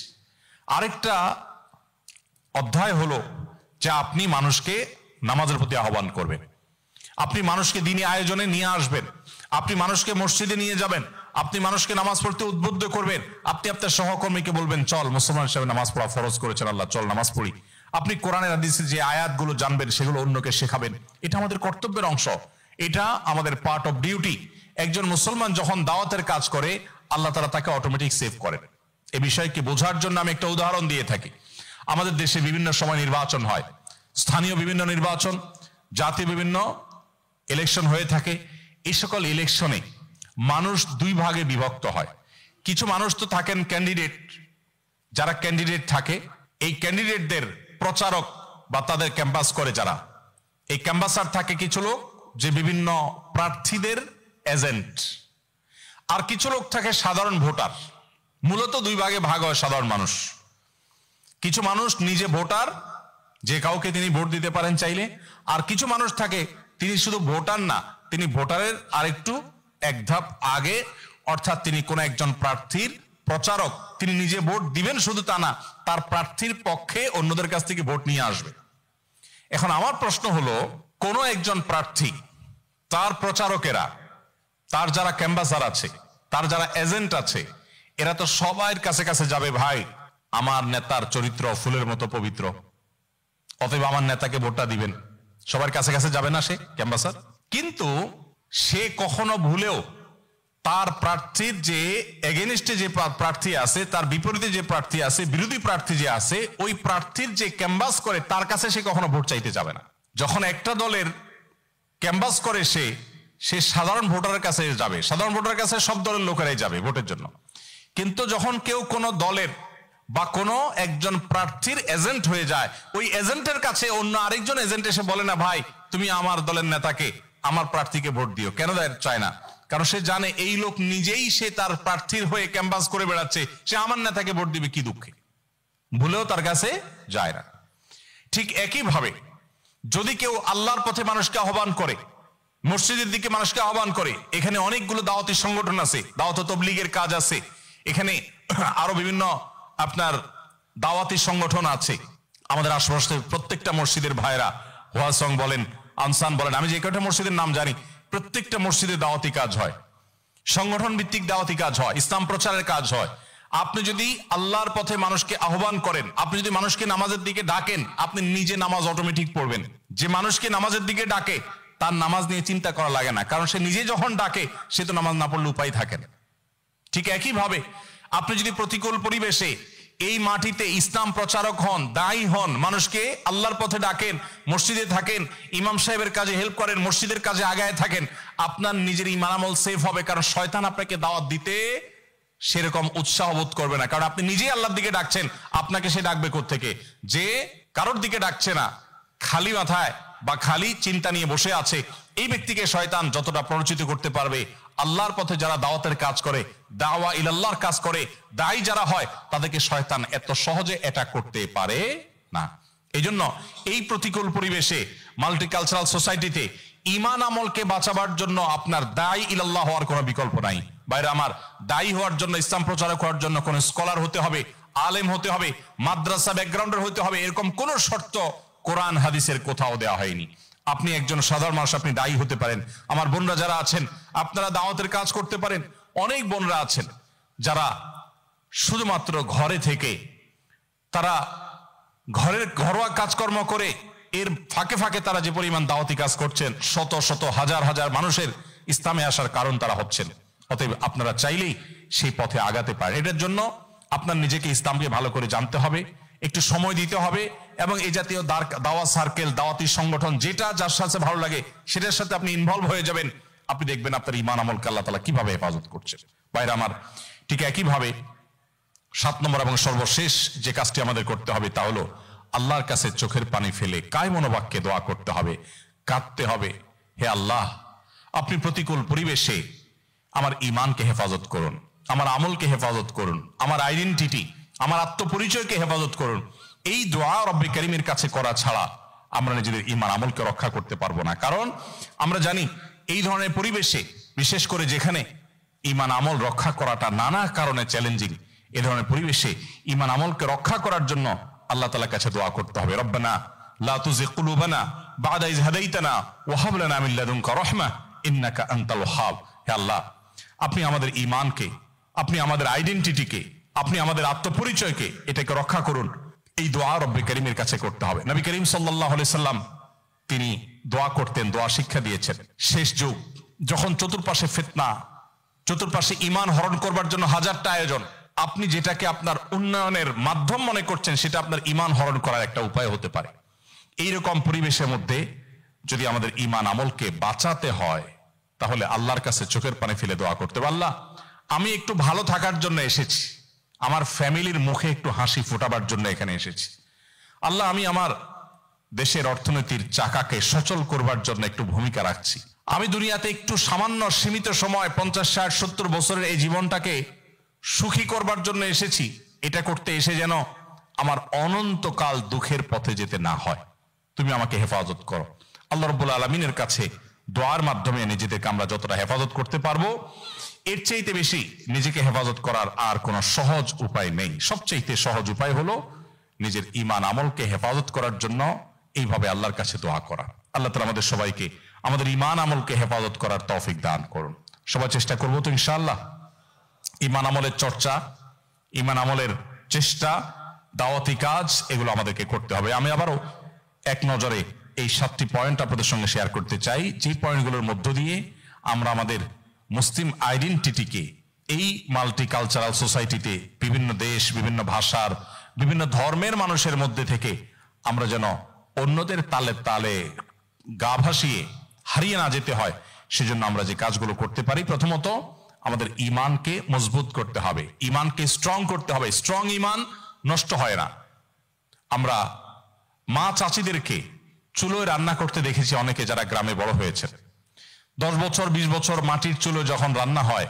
আরেকটা অধ্যায় হলো যে আপনি মানুষকে নামাজের প্রতি আহ্বান করবেন, আপনি মানুষকে দ্বীনি আয়োজনে নিয়ে আসবেন, আপনি মানুষকে মসজিদে নিয়ে যাবেন, আপনি মানুষকে নামাজ পড়তে উদ্বুদ্ধ করবেন, আপনি আপনার সহকর্মীকে বলবেন চল, মুসলমান হিসেবে নামাজ পড়া ফরজ করেছেন আল্লাহ, চল নামাজ পড়ি। আপনি কোরআনের হাদিসের যে আয়াতগুলো জানবেন সেগুলো অন্যকে শেখাবেন। এটা আমাদের কর্তব্যের অংশ, এটা আমাদের পার্ট অফ ডিউটি। একজন মুসলমান যখন দাওয়াতের কাজ করে, আল্লাহ তাআলা তাকে অটোমেটিক সেভ করেন। এই বিষয়কে বোঝার জন্য আমি একটা উদাহরণ দিয়ে থাকি। আমাদের দেশে বিভিন্ন সময় নির্বাচন হয়, স্থানীয় বিভিন্ন নির্বাচন, জাতীয় বিভিন্ন ইলেকশন হয়ে থাকে। এই সকল ইলেকশনে মানুষ 2 ভাগে বিভক্ত হয়। কিছু মানুষ তো থাকেন ক্যান্ডিডেট, যারা ক্যান্ডিডেট থাকে, এই ক্যান্ডিডেটদের প্রচারক বা তাদের ক্যাম্পাস করে যারা, এই ক্যাম্পাসার থাকে কিছু লোক যে বিভিন্ন প্রার্থীদের এজেন্ট, আর কিছু লোক থাকে সাধারণ ভোটার। মূলত 2 ভাগে ভাগ হয় সাধারণ মানুষ। কিছু মানুষ নিজে ভোটার, যে কাউকে তিনি ভোট দিতে পারেন চাইলে, আর কিছু মানুষ থাকে তিনি শুধু ভোটার না, তিনি ভোটারের আরেকটু এক ধাপ আগে, অর্থাৎ তিনি কোন একজন প্রার্থীর প্রচারক। তিনি নিজে ভোট দিবেন শুধু তা না, তার প্রার্থীর পক্ষে অন্যদের কাছ থেকে ভোট নিয়ে আসবে। এখন আমার প্রশ্ন হলো, কোন একজন প্রার্থী, তার প্রচারকেরা, তার যারা ক্যাম্পাসার আছে, তার যারা এজেন্ট আছে, এরা তো সবার কাছে কাছে যাবে, ভাই আমার নেতার চরিত্র ফুলের মতো পবিত্র, অতএব আমার নেতাকে ভোটটা দিবেন। সবার কাছে কাছে যাবে না সে ক্যাম্পাসার? কিন্তু সে কখনো ভুলেও তার প্রার্থীর যে এগেনিস্টে যে প্রার্থী আছে, তার বিপরীতে যে প্রার্থী আছে, বিরোধী প্রার্থী যে আছে, ওই প্রার্থীর যে ক্যাম্বাস করে তার কাছে সে কখনো ভোট চাইতে যাবে না। যখন একটা দলের ক্যাম্বাস করে সে সাধারণ ভোটারের কাছে যাবে, সাধারণ ভোটারের কাছে সব দলের লোকেরাই যাবে ভোটের জন্য। কিন্তু যখন কেউ কোনো দলের বা কোনো একজন প্রার্থীর এজেন্ট হয়ে যায়, ওই এজেন্টের কাছে অন্য আরেকজন এজেন্ট এসে বলে না, ভাই তুমি আমার দলের নেতাকে, আমার প্রার্থীকে ভোট দিও। কেন চায় না? কারণ সে জানে এই লোক নিজেই সে তার প্রার্থীর হয়ে ক্যাম্পাস করে বেড়াচ্ছে, সে আমার নেতাকে ভোট দিবে কি দুঃখে, ভুলেও তার কাছে যায় না। ঠিক একইভাবে যদি কেউ আল্লাহর পথে মানুষকে আহ্বান করে, মসজিদের দিকে মানুষকে আহ্বান করে, এখানে অনেকগুলো দাওয়াতি সংগঠন আছে, দাওয়াত তাবলীগের কাজ আছে, এখানে আরো বিভিন্ন আপনার দাওয়াতি সংগঠন আছে। আমাদের আশেপাশে প্রত্যেকটা মসজিদের ভাইরা, ওয়াসং বলেন, আনসান বলেন, আমি যে কয়টা মসজিদের নাম জানি, প্রত্যেকটা মসজিদে দাওয়াতি কাজ হয়, সংগঠন ভিত্তিক দাওয়াতি কাজ হয়, ইসলাম প্রচারের কাজ হয়। আপনি যদি আল্লাহর পথে মানুষকে আহ্বান করেন, আপনি যদি মানুষকে নামাজের দিকে ডাকেন, আপনি নিজে নামাজ অটোমেটিক পড়বেন। যে মানুষকে নামাজের দিকে ডাকে তার নামাজ নিয়ে চিন্তা করা লাগে না, কারণ সে নিজে যখন ডাকে সে তো নামাজ না পড়লে উপায় থাকে না। ঠিক একইভাবে আপনি যদি প্রতিকূল পরিবেশে এই মাটিতে ইসলাম প্রচারক হন, দায়ী হন, মানুষকে আল্লাহর পথে ডাকেন, মসজিদে থাকেন, ইমাম সাহেবের কাজে হেল্প করেন, মসজিদের কাজে আগায় থাকেন, আপনার নিজের ঈমান আমল সেফ হবে। কারণ শয়তান আপনাকে দাওয়াত দিতে সেরকম উৎসাহ বোধ করবে না, কারণ আপনি নিজেই আল্লাহর দিকে ডাকছেন। আপনাকে সে ডাকবে কোত্থেকে? যে কারোর দিকে ডাকছে না, খালি মাথায় বা খালি চিন্তা নিয়ে বসে আছে, এই ব্যক্তিকে শয়তান যতটা পরিচিত করতে পারবে, আল্লাহর পথে যারা দাওয়াতের কাজ করে, দাওয়া ইলাল্লাহর কাজ করে, দায়ী যারা হয়, তাদেরকে শয়তান এত সহজে অ্যাটাক করতে পারে না। এই জন্য এই প্রতিকূল পরিবেশে, মাল্টিকালচারাল সোসাইটিতে ঈমান আমলকে বাঁচাবার জন্য আপনার দায়ী ইলাল্লাহ হওয়ার কোনো বিকল্প নাই। বাইরে আমার, দায়ী হওয়ার জন্য, ইসলাম প্রচারক হওয়ার জন্য কোনো স্কলার হতে হবে, আলেম হতে হবে, মাদ্রাসা ব্যাকগ্রাউন্ডের হতে হবে, এরকম কোন শর্ত কোরআন হাদিসের কোথাও দেওয়া হয়নি। আপনি একজন সাধারণ মানুষ, আপনি দায়ী হতে পারেন। আমার বোনরা যারা আছেন, আপনারা দাওয়াতের কাজ করতে পারেন। অনেক বোনরা আছেন যারা শুধুমাত্র ঘরে থেকে, তারা ঘরের ঘরোয়া কাজকর্ম করে, এর ফাঁকে ফাঁকে তারা যে পরিমাণ দাওয়াতি কাজ করছেন, শত শত হাজার হাজার মানুষের ইসলামে আসার কারণ তারা হচ্ছেন। অতএব আপনারা চাইলেই সেই পথে আগাতে পারেন। এটার জন্য আপনার নিজেকে ইসলামকে ভালো করে জানতে হবে, একটু সময় দিতে হবে, এবং এই জাতীয় দাওয়া সার্কেল, দাওয়াতি সংগঠন, যেটা যার সাথে ভালো লাগে সেটার সাথে আপনি ইনভলভ হয়ে যাবেন। আপনি দেখবেন আপনার ঈমান আমলকে আল্লাহ তাআলা কিভাবে হেফাজত করছে। বাইরে আমার, ঠিক একইভাবে 7 নম্বর এবং সর্বশেষ যে কাজটি আমাদের করতে হবে তা হলো আল্লাহর কাছে চোখের পানি ফেলে কায় মনোবাক্যে দোয়া করতে হবে, কাঁদতে হবে, হে আল্লাহ, আপনি প্রতিকূল পরিবেশে আমার ঈমানকে হেফাজত করুন, আমার আমলকে হেফাজত করুন, আমার আইডেন্টিটি, আমার আত্মপরিচয়কে হেফাজত করুন। এই দোয়া রব্বে কারীমের কাছে করা ছাড়া আমরা নিজেদের ঈমান আমলকে রক্ষা করতে পারবো না। কারণ আমরা জানি এই ধরনের পরিবেশে, বিশেষ করে যেখানে ঈমান আমল রক্ষা করাটা নানা কারণে চ্যালেঞ্জিং, এ ধরনের পরিবেশে ঈমান আমলকে রক্ষা করার জন্য আল্লাহ তাআলার কাছে দোয়া করতে হবে। রব্বানা লা তুযিগ কুলুবানা বা'দা ইয হাদাইতানা ওয়া হাব লানা মিন লাদুনকা রাহমাহ ইন্নাকা আনতাল ওয়াহ্হাব। হে আল্লাহ, আপনি আমাদের ঈমানকে, আপনি আমাদের আইডেন্টিটিকে, আপনি আমাদের আত্মপরিচয়কে, এটাকে রক্ষা করুন। এই দোয়া রব্বে কারীমের কাছে করতে হবে। নবী করিম সাল্লাল্লাহু আলাইহি সাল্লাম তিনি দোয়া করতেন, দোয়া শিক্ষা দিয়েছেন। শেষ যুগ যখন চতুর্পাশে ফিতনা, চতুর্পাশে ঈমান হরণ করবার জন্য হাজারটা আয়োজন, আপনি যেটাকে আপনার উন্নয়নের মাধ্যম মনে করছেন সেটা আপনার ঈমান হরণ করার একটা উপায় হতে পারে। এইরকম পরিবেশের মধ্যে যদি আমাদের ঈমান আমলকে বাঁচাতে হয়, তাহলে আল্লাহর কাছে চোখের পানি ফেলে দোয়া করতে হবে। আল্লাহ, আমি একটু ভালো থাকার জন্য এসেছি, আমার ফ্যামিলির মুখে একটু হাসি ফোটাবার জন্য এখানে এসেছি। আল্লাহ, আমি আমার দেশের অর্থনীতির চাকাকে সচল করবার জন্য একটু ভূমিকা রাখছি। আমি দুনিয়াতে একটু সামান্য সীমিত সময় 50, 60, 70 বছরের এই জীবনটাকে সুখী করবার জন্য এসেছি। এটা করতে এসে যেন আমার অনন্তকাল দুঃখের পথে যেতে না হয়, তুমি আমাকে হেফাজত করো। আল্লাহ রাব্বুল আলামিনের কাছে দোয়ার মাধ্যমে নিজেদেরকে আমরা যতটা হেফাজত করতে পারবো, এর চাইতে বেশি নিজেকে হেফাজত করার আর কোনো সহজ উপায় নেই। সবচাইতে সহজ উপায় হলো নিজের ঈমান আমলকে হেফাজত করার জন্য এইভাবে আল্লাহর কাছে দোয়া করা। আল্লাহ তাআলা আমাদের সবাইকে আমাদের ঈমান আমলকে হেফাজত করার তৌফিক দান করুন। সবাই চেষ্টা করবো তো ইনশাআল্লাহ। ঈমান আমলের চর্চা, ঈমান আমলের চেষ্টা, দাওয়াতি কাজ, এগুলো আমাদেরকে করতে হবে। আমি আবারও এক নজরে এই 7টি পয়েন্ট আপনাদের সঙ্গে শেয়ার করতে চাই, যে পয়েন্টগুলোর মধ্য দিয়ে আমরা আমাদের মুসলিম আইডেন্টিটিকে এই মাল্টিকালচারাল সোসাইটিতে বিভিন্ন দেশ, বিভিন্ন ভাষার, বিভিন্ন ধর্মের মানুষের মধ্যে থেকে আমরা যেন অন্যদের তালে তালে গা ভাসিয়ে হারিয়ে না যেতে হয়, সেজন্য আমরা যে কাজগুলো করতে পারি, প্রথমত আমাদের ঈমানকে মজবুত করতে হবে, ঈমানকে স্ট্রং করতে হবে। স্ট্রং ঈমান নষ্ট হয় না। আমরা মা চাচিদেরকে চুলোয় রান্না করতে দেখেছি অনেকে, যারা গ্রামে বড় হয়েছে। 10 বছর 20 বছর মাটির চুলো যখন রান্না হয়,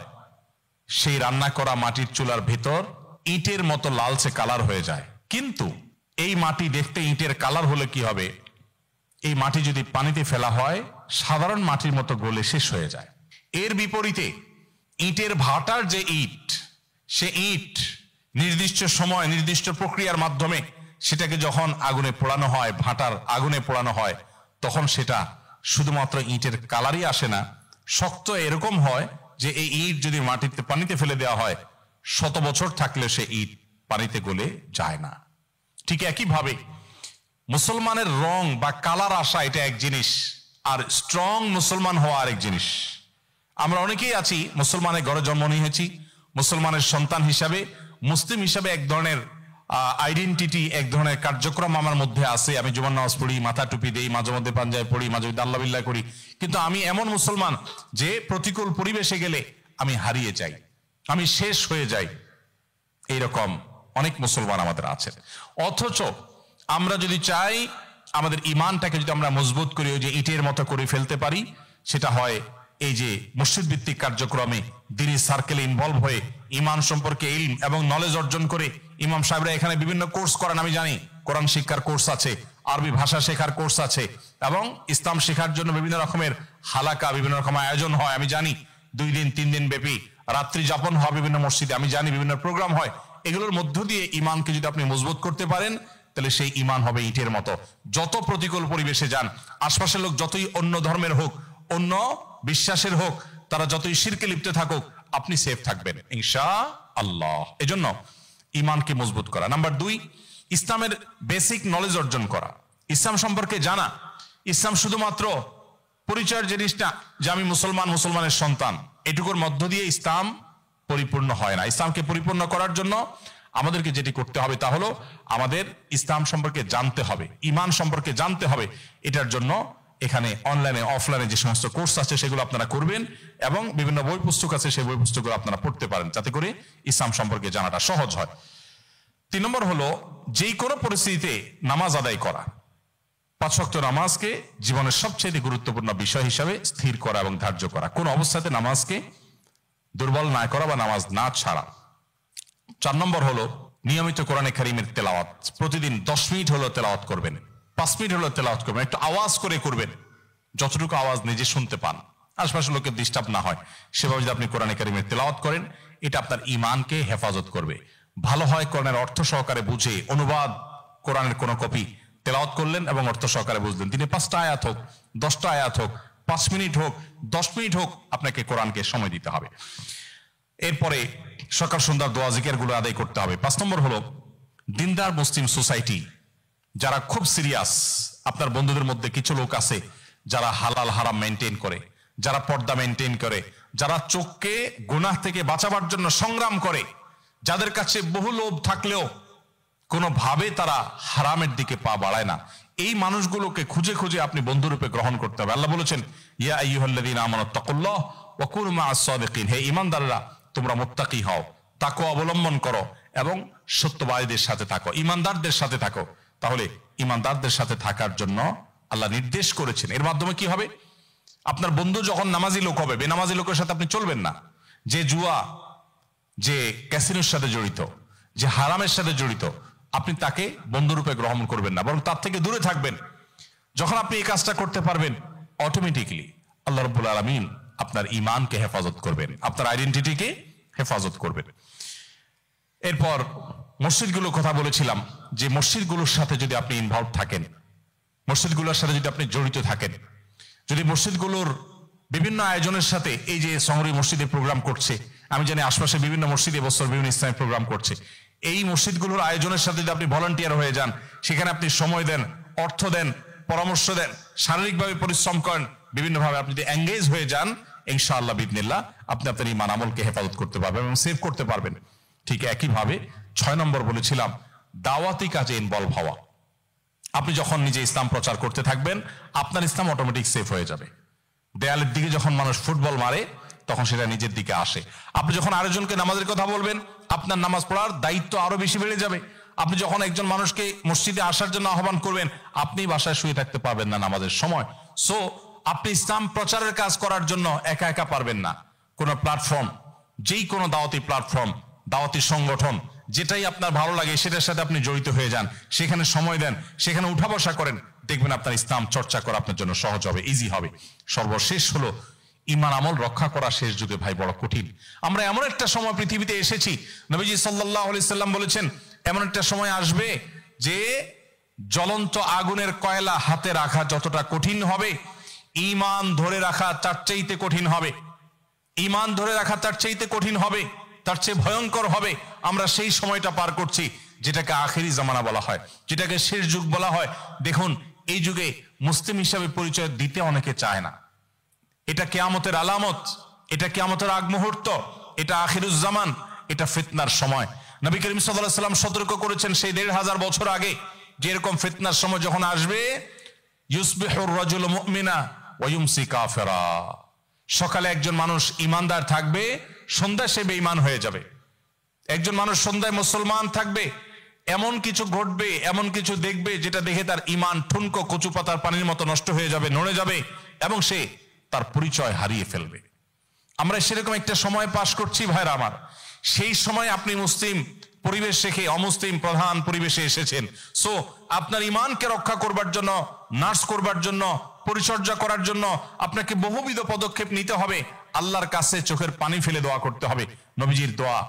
সেই রান্না করা মাটির চুলার ভেতর ইটের মতো লালচে কালার হয়ে যায়। কিন্তু এই মাটি দেখতে ইটের কালার হলে কি হবে, এই মাটি যদি পানিতে ফেলা হয় সাধারণ মাটির মতো গলে শেষ হয়ে যায়। এর বিপরীতে ইটের ভাটার যে ইট, সে ইট নির্দিষ্ট সময় নির্দিষ্ট প্রক্রিয়ার মাধ্যমে সেটাকে যখন আগুনে পোড়ানো হয়, ভাটার আগুনে পোড়ানো হয়, তখন সেটা শুধুমাত্র ইটের কালারই আসে না, শক্ত এরকম হয় যে এই ইট যদি মাটিতে পানিতে ফেলে দেওয়া হয় 100 বছর থাকলে সে ইট পানিতে গলে যায় না। ঠিক একইভাবে মুসলমানের রং বা কালার আসা এটা এক জিনিস, আর স্ট্রং মুসলমান হওয়া আরেক জিনিস। আমরা অনেকেই আছি মুসলমানের ঘরে জন্ম নিয়েছি, মুসলমানের সন্তান হিসাবে, মুসলিম হিসাবে এক ধরনের আইডেন্টিটি, এক ধরনের কার্যক্রম আমার মধ্যে আছে। আমি জুমার নামাজ পড়ি, মাথা টুপি দেই, মাঝে মধ্যে পাঞ্জাবি পড়ি, মাঝে মধ্যে আল্লাহ বিল্লাহ করি, কিন্তু আমি এমন মুসলমান যে প্রতিকূল পরিবেশে গেলে আমি হারিয়ে যাই, আমি শেষ হয়ে যাই। এইরকম অনেক মুসলমান আমাদের আছে। অথচ আমরা যদি চাই আমাদের ঈমানটাকে যদি আমরা মজবুত করি, ওই যে ইটের মতো করে ফেলতে পারি, সেটা হয় এই যে মসজিদ ভিত্তিক কার্যক্রমে দ্বীনি সার্কেলে ইনভলভ হয়ে ঈমান সম্পর্কে ইলম এবং নলেজ অর্জন করে। ইমাম সাহেবরা এখানে বিভিন্ন কোর্স করেন, আমি জানি কোরআন শিক্ষার কোর্স আছে, আরবি ভাষা শেখার কোর্স আছে, এবং ইসলাম শেখার জন্য বিভিন্ন রকমের হালাকা, বিভিন্ন রকম আয়োজন হয়, আমি জানি 2 দিন 3 দিন ব্যাপী রাত্রি যাপন হয় বিভিন্ন মসজিদে, আমি জানি বিভিন্ন প্রোগ্রাম হয়। এগুলোর মধ্য দিয়ে ঈমানকে যদি আপনি মজবুত করতে পারেন, তাহলে সেই ঈমান হবে ইটের মতো। যত প্রতিকূল পরিবেশে যান, আশপাশের লোক যতই অন্য ধর্মের হোক, অন্য বিশ্বাসের হোক, তারা যতই শিরকে লিপ্ত থাকুক, আপনি সেফ থাকবেন ইনশাআল্লাহ। এজন্য ঈমানকে মজবুত করা। নাম্বার 2, ইসলামের বেসিক নলেজ অর্জন করা, ইসলাম সম্পর্কে জানা। ইসলাম শুধুমাত্র পরিচয়ের জিনিসটা যে আমি মুসলমান, মুসলমানের সন্তান, এটুকুর মধ্য দিয়ে ইসলাম পরিপূর্ণ হয় না। ইসলামকে পরিপূর্ণ করার জন্য আমাদেরকে যেটি করতে হবে তা হলো আমাদের ইসলাম সম্পর্কে জানতে হবে, ঈমান সম্পর্কে জানতে হবে। এটার জন্য এখানে অনলাইনে অফলাইনে যে সমস্ত কোর্স আছে সেগুলো আপনারা করবেন, এবং বিভিন্ন বই পুস্তক আছে সেই বই পুস্তকগুলো আপনারা পড়তে পারেন, যাতে করে ইসলাম সম্পর্কে জানাটা সহজ হয়। 3 নম্বর হলো যে কোনো পরিস্থিতিতে নামাজ আদায় করা। 5 ওয়াক্ত নামাজকে জীবনের সবচেয়ে গুরুত্বপূর্ণ বিষয় হিসাবে স্থির করা এবং ধার্য করা, কোন অবস্থাতে নামাজকে দুর্বল না করা বা নামাজ না ছাড়া। 4 নম্বর হলো নিয়মিত কোরআনে কারীমের তেলাওয়াত। প্রতিদিন 10 মিনিট হলো তেলাওয়াত করবেন, 5 মিনিট হলো তেলাওয়াত করবেন, একটু আওয়াজ করে করবেন, যতটুকু আওয়াজ নিজে শুনতে পান, আশপাশের লোকের ডিস্টার্ব না হয়, সেভাবে যদি আপনি কোরআনে কারীমের তেলাওয়াত করেন, এটা আপনার ঈমানকে হেফাজত করবে। ভালো হয় কোরআনের অর্থ সহকারে বুঝে অনুবাদ কোরআনের কোন কপি তেলাওয়াত করলেন এবং অর্থ সহকারে বুঝলেন। দিনে 5টা আয়াত হোক, 10টা আয়াত হোক, 5 মিনিট হোক, 10 মিনিট হোক, আপনাকে কোরআনকে সময় দিতে হবে। এরপরে সকাল সন্ধ্যা দোয়া জিকির গুলো আদায় করতে হবে। 5 নম্বর হলো দিনদার মুসলিম সোসাইটি, যারা খুব সিরিয়াস। আপনার বন্ধুদের মধ্যে কিছু লোক আছে যারা হালাল হারাম মেনটেন করে, যারা পর্দা মেনটেন করে, যারা চোখকে গুনাহ থেকে বাঁচাবার জন্য সংগ্রাম করে, যাদের কাছে বহু লোভ থাকলেও কোনোভাবে তারা হারামের দিকে পা বাড়ায় না। এই মানুষগুলোকে খুঁজে খুঁজে আপনি বন্ধুরূপে গ্রহণ করতে হবে। আল্লাহ বলেছেন, ইয়া আইয়ুহাল্লাযীনা আমানুত্তাকুল্লাহ ওয়া কুনু মা'আস সাদিকিন, হে ঈমানদাররা তোমরা মুত্তাকি হও, তাকওয়া অবলম্বন করো এবং সত্যবাদীদের সাথে থাকো, ঈমানদারদের সাথে থাকো। তাহলে ঈমানদারদের সাথে থাকার জন্য আল্লাহ নির্দেশ করেছেন। এর মাধ্যমে কি হবে? আপনার বন্ধু যখন নামাজি লোক হবে, বেনামাজি লোকের সাথে আপনি চলবেন না। যে জুয়া, যে ক্যাসিনোর সাথে জড়িত, যে হারামের সাথে জড়িত, আপনি তাকে বন্ধুরূপে গ্রহণ করবেন না, বরং তার থেকে দূরে থাকবেন। যখন আপনি এই কাজটা করতে পারবেন, অটোমেটিকলি আল্লাহ রাব্বুল আলামিন আপনার ঈমানকে হেফাজত করবেন, আপনার আইডেন্টিটিকে হেফাজত করবেন। এরপর মসজিদগুলোর কথা বলেছিলাম, যে মসজিদগুলোর সাথে যদি আপনি ইনভলভ থাকেন, মসজিদগুলোর সাথে যদি আপনি জড়িত থাকেন, যদি মসজিদগুলোর বিভিন্ন আয়োজনের সাথে, এই যে শহরে মসজিদে প্রোগ্রাম করছে, আমি জানি আশপাশে বিভিন্ন মসজিদে বছর বিভিন্ন ইসলামী প্রোগ্রাম করছে, এই মসজিদগুলোর আয়োজনের সাথে যদি আপনি ভলান্টিয়ার হয়ে যান, সেখানে আপনি সময় দেন, অর্থ দেন, পরামর্শ দেন, শারীরিকভাবে পরিশ্রম করেন, বিভিন্নভাবে আপনি যদি এঙ্গেজ হয়ে যান, ইনশাআল্লাহ বিদিনিল্লাহ আপনি আপনার ইমান আমলকে হেফাজত করতে পারবেন এবং সেভ করতে পারবেন। ঠিক একইভাবে 6 নম্বর বলেছিলাম দাওয়াতি কাজে ইনভলভ হওয়া। আপনি যখন নিজে ইসলাম প্রচার করতে থাকবেন আপনার ইসলাম অটোমেটিক সেফ হয়ে যাবে। দেয়ালের দিকে যখন মানুষ ফুটবল মারে তখন সেটা নিজের দিকে আসে। আপনি যখন আরেকজনকে নামাজের কথা বলবেন আপনার নামাজ পড়ার দায়িত্ব আরো বেশি বেড়ে যাবে। আপনি যখন একজন মানুষকে মসজিদে আসার জন্য আহ্বান করবেন আপনি বাসায় শুয়ে থাকতে পারবেন না নামাজের সময়। সো আপনি ইসলাম প্রচারের কাজ করার জন্য একা একা পারবেন না। কোন প্ল্যাটফর্ম, যেই কোনো দাওয়াতি প্ল্যাটফর্ম, দাওয়াতি সংগঠন, যেটাই আপনার ভালো লাগে সেটার সাথে আপনি জড়িত হয়ে যান, সেখানে সময় দেন, সেখানে উঠা বসা করেন, দেখবেন আপনার ইসলাম চর্চা করা আপনার জন্য সহজ হবে, ইজি হবে। সর্বশেষ হলো ইমান আমল রক্ষা করা শেষ যুগে ভাই বড় কঠিন। আমরা এমন একটা সময় পৃথিবীতে এসেছি, নবীজি সাল্লাল্লাহু আলাইহি সাল্লাম বলেছেন এমন একটা সময় আসবে যে জ্বলন্ত আগুনের কয়লা হাতে রাখা যতটা কঠিন হবে, ঈমান ধরে রাখা তার চাইতে কঠিন হবে। ঈমান ধরে রাখা তার চাইতে কঠিন হবে, তার চেয়ে ভয়ঙ্কর হবে। আমরা সেই সময়টা পার করছি যেটাকে আখেরি জামানা বলা হয়, যেটাকে শেষ যুগ বলা হয়। দেখুন এই যুগে মুসলিম হিসাবে পরিচয় দিতে অনেকে চায় না। এটা কিয়ামতের আলামত, এটা কিয়ামতের আগ মুহূর্ত, এটা আখিরুজ্জামান, এটা ফিতনার সময়। নবী করিম সাল্লাল্লাহু আলাইহি ওয়াসাল্লাম সতর্ক করেছেন সেই ১৫০০ বছর আগে যে এরকম ফিতনার সময় যখন আসবে, ইউসবিহুর রাজুলু মুমিনা ওয়া ইউমসি কাফিরা। সকালে একজন মানুষ ইমানদার থাকবে, সন্ধ্যায় সে বেঈমান হয়ে যাবে। একজন মানুষ সন্ধ্যায় মুসলমান থাকবে, এমন কিছু ঘটবে, এমন কিছু দেখবে যেটা দেখে তার ইমান ঠুনকো কচু পাতার পানির মতো নষ্ট হয়ে যাবে, নড়ে যাবে এবং সে তার পরিচয় হারিয়ে ফেলবে। আমরা সেরকম একটা সময় পাস করছি ভাইরা আমার। সেই সময় আপনি মুসলিম পরিবেশ রেখে অমুসলিম প্রধান পরিবেশে এসেছেন। সো আপনার ইমানকে রক্ষা করবার জন্য, নার্স করবার জন্য, পরিচর্যা করার জন্য আপনাকে বহুবিধ পদক্ষেপ নিতে হবে। আল্লাহর কাছে চোখের পানি ফেলে দোয়া করতে হবে। নবীজির দোয়া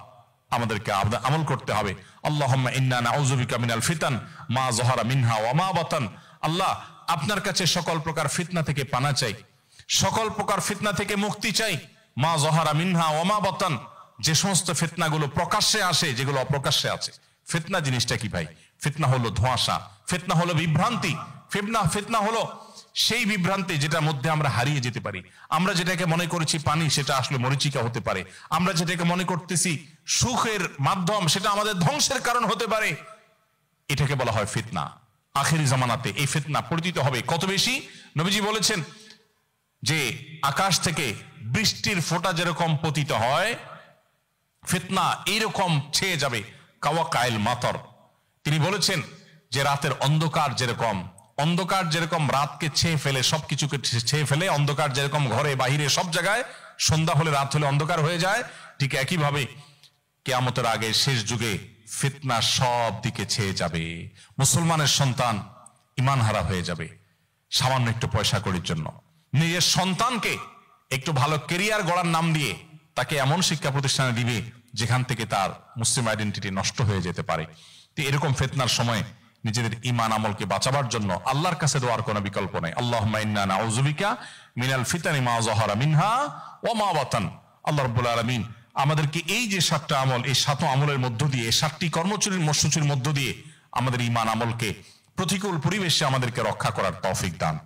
আমাদেরকে আমল করতে হবে। আল্লাহুম্মা ইন্না নাউযু বিকা মিনাল ফিতান মা যাহারা মিনহা ওয়া মা বাতান। আল্লাহ আপনার কাছে সকল প্রকার ফিতনা থেকে পানা চাই, সকল প্রকার ফিতনা থেকে মুক্তি চাই। মা যাহারা মিনহা ওয়া মা বাতান, যে সমস্ত ফিতনাগুলো প্রকাশ্যে আসে, যেগুলো অপ্রকাশ্যে আছে। ফিতনা জিনিসটা কি ভাই? ফিতনা হলো ধোঁয়াশা, ফিতনা হলো বিভ্রান্তি, ফিতনা হলো সেই বিভ্রান্তি যেটার মধ্যে আমরা হারিয়ে যেতে পারি। আমরা যেটাকে মনে করেছি পানি, সেটা আসলে মরিচিকা হতে পারে। আমরা যেটাকে মনে করতেছি সুখের মাধ্যম, সেটা আমাদের ধ্বংসের কারণ হতে পারে। এটাকে বলা হয় ফিতনা। আখেরি জামানাতে এই ফিতনা পরিচিত হবে কত বেশি। নবীজি বলেছেন যে আকাশ থেকে বৃষ্টির ফোঁটা যেরকম পতিত হয়, ফিতনা এইরকম ছেয়ে যাবে কাওয়াকাইল মাতর। তিনি বলেছেন যে রাতের অন্ধকার যেরকম রাতকে ছেয়ে ফেলে, সবকিছুকে ছেয়ে ফেলে, অন্ধকার যেরকম ঘরে বাহিরে সব জায়গায়, সন্ধ্যা হলে রাত হলে অন্ধকার হয়ে যায়, ঠিক একইভাবে কিয়ামতের আগে শেষ যুগে ফিতনা সব দিকে ছেয়ে যাবে। মুসলমানের সন্তান ঈমানহারা হয়ে যাবে সামান্য একটু পয়সা কড়ির জন্য। নিজের সন্তানকে একটু ভালো কেরিয়ার গড়ার নাম দিয়ে তাকে এমন শিক্ষা প্রতিষ্ঠানে দিবে যেখান থেকে তার মুসলিম আইডেন্টিটি নষ্ট হয়ে যেতে পারে। তো এরকম ফিতনার সময় নিজেদের ঈমান আমলকে বাঁচাবার জন্য আল্লাহর কাছে দোয়ার কোনো বিকল্প নাই। আল্লাহুম্মা ইন্না নাউযু বিকা মিনাল ফিতানি মা যাহারা মিনহা ওয়া মা বাতান। আল্লাহ রাব্বুল আলামিন আমাদেরকে এই যে 7টা আমল, এই 7 আমলের মধ্য দিয়ে, 7টি কর্মসূচির মধ্য দিয়ে আমাদের ঈমান আমলকে প্রতিকূল পরিবেশে আমাদেরকে রক্ষা করার তৌফিক দান।